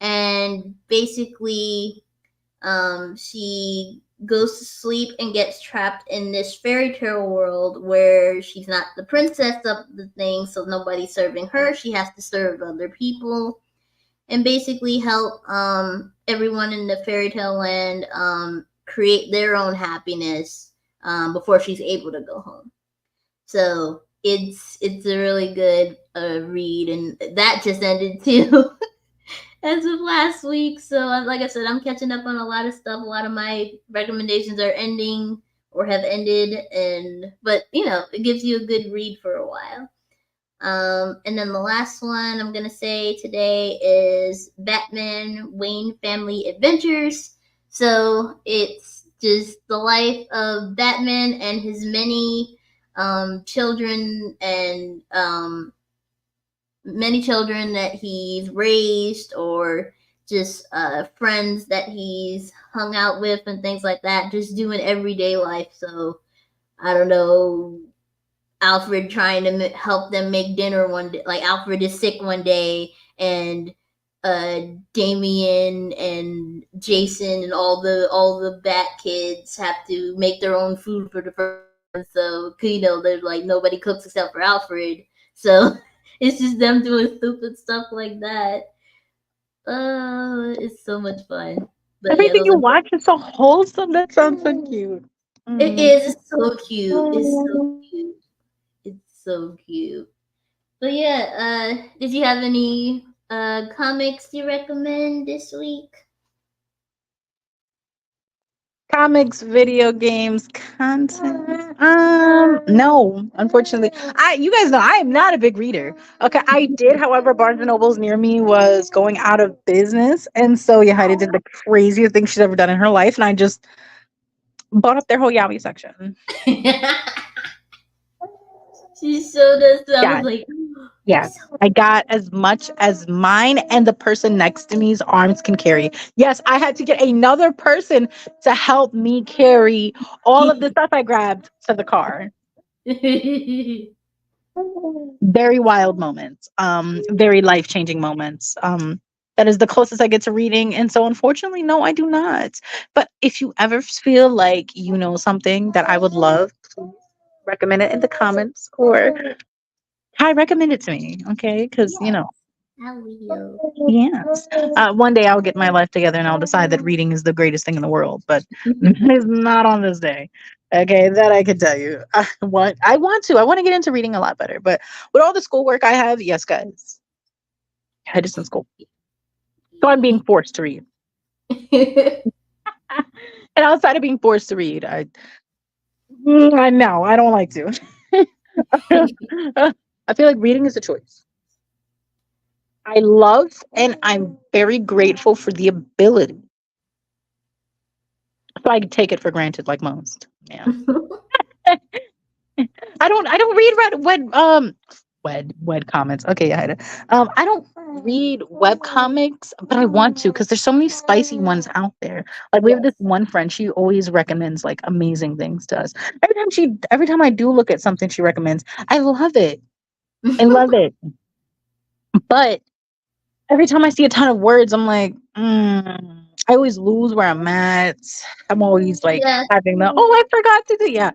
and basically, she goes to sleep and gets trapped in this fairy tale world where she's not the princess of the thing, so nobody's serving her. She has to serve other people and basically help everyone in the fairy tale land create their own happiness before she's able to go home. So it's a really good read, and that just ended too as of last week. So like I said, I'm catching up on a lot of stuff. A lot of my recommendations are ending or have ended, and but it gives you a good read for a while. And then the last one I'm gonna say today is Batman Wayne Family Adventures. So it's just the life of Batman and his many children and many children that he's raised or just friends that he's hung out with and things like that. Just doing everyday life. So I don't know, Alfred trying to help them make dinner one day. Like Alfred is sick one day, and uh, Damien and Jason and all the Bat kids have to make their own food for the first time. So there's like nobody cooks except for Alfred. So it's just them doing stupid stuff like that. It's so much fun. But yeah, Everything those you are watch is so wholesome. That sounds so cute. it Mm. is so cute. It's so cute. It's so cute. But yeah, did you have any comics you recommend this week? Comics, video games, content. No, unfortunately. You guys know I am not a big reader. Okay, I did, however, Barnes and Nobles near me was going out of business. And so yeah, Heidi did the craziest thing she's ever done in her life. And I just bought up their whole Yaoi section. She showed us. I was Yeah. like, Yes, I got as much as mine and the person next to me's arms can carry. Yes, I had to get another person to help me carry all of the stuff I grabbed to the car. Very wild moments, very life-changing moments. That is the closest I get to reading. And so unfortunately, no, I do not. But if you ever feel like you know something that I would love, please recommend it in the comments or hi, recommend it to me. Okay. Because yes, I will. yes. One day I'll get my life together and I'll decide that reading is the greatest thing in the world, but it's not on this day. Okay, that I can tell you. I want to get into reading a lot better, but with all the schoolwork I have, yes, guys, I just in school, so I'm being forced to read. And outside of being forced to read, I know I don't like to. I feel like reading is a choice. I love and I'm very grateful for the ability. So I take it for granted, like most. Yeah. I don't read web comments. Okay, I had it. I don't read web comics, but I want to because there's so many spicy ones out there. Like we have this Yes. one friend, she always recommends like amazing things to us. Every time I do look at something she recommends, I love it. I love it. But every time I see a ton of words, I'm like, I always lose where I'm at. I'm always like Yeah. having the I forgot to do yeah.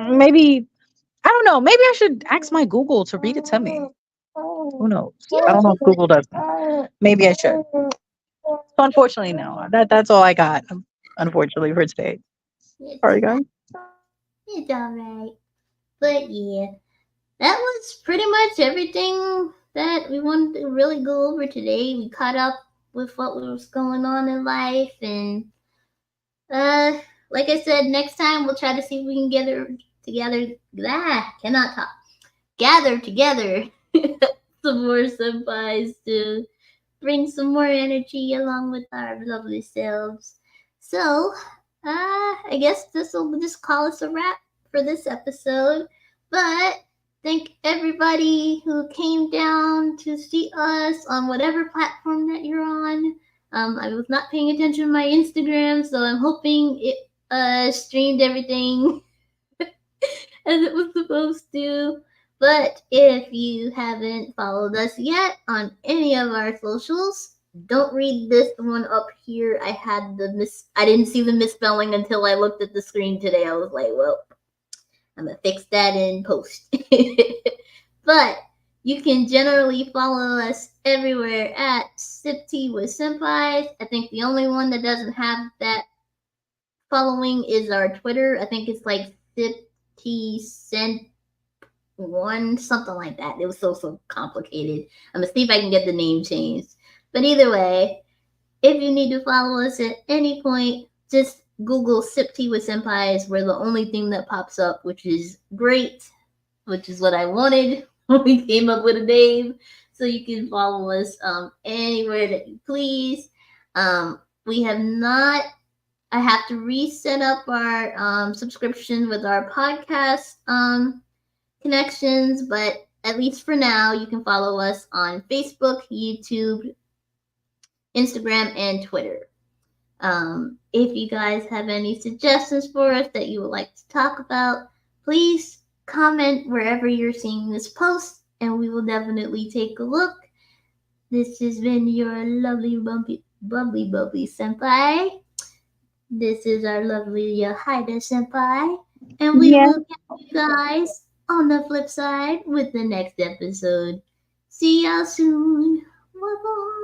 Maybe I don't know. Maybe I should ask my Google to read it to me. Who knows? I Yeah. don't know if Google does that. Maybe I should. So unfortunately, no. That's all I got. Unfortunately for today. It's Sorry, fine. guys. It's alright. But yeah, that was pretty much everything that we wanted to really go over today. We caught up with what was going on in life, and uh, like I said, next time we'll try to see if we can gather together. Cannot talk. Gather together some more senpais to bring some more energy along with our lovely selves. So, I guess this will just call us a wrap for this episode. But thank everybody who came down to see us on whatever platform that you're on. I was not paying attention to my Instagram, so I'm hoping it streamed everything as it was supposed to. But if you haven't followed us yet on any of our socials, don't read this one up here. I didn't see the misspelling until I looked at the screen today. I was like, well, I'm gonna fix that in post. But you can generally follow us everywhere at Sip Tea with Senpais. I think the only one that doesn't have that following is our Twitter. I think it's like Sip Tea Sent one, something like that. It was so complicated. I'm gonna see if I can get the name changed. But either way, if you need to follow us at any point, just Google Sip Tea with Senpais. We're the only thing that pops up, which is great, which is what I wanted when we came up with a name. So you can follow us anywhere that you please. We have not. I have to reset up our subscription with our podcast connections, but at least for now, you can follow us on Facebook, YouTube, Instagram, and Twitter. If you guys have any suggestions for us that you would like to talk about, please comment wherever you're seeing this post, and we will definitely take a look. This has been your lovely, bubbly senpai. This is our lovely Haida senpai, and we Yeah. will catch you guys on the flip side with the next episode. See y'all soon. Bye bye.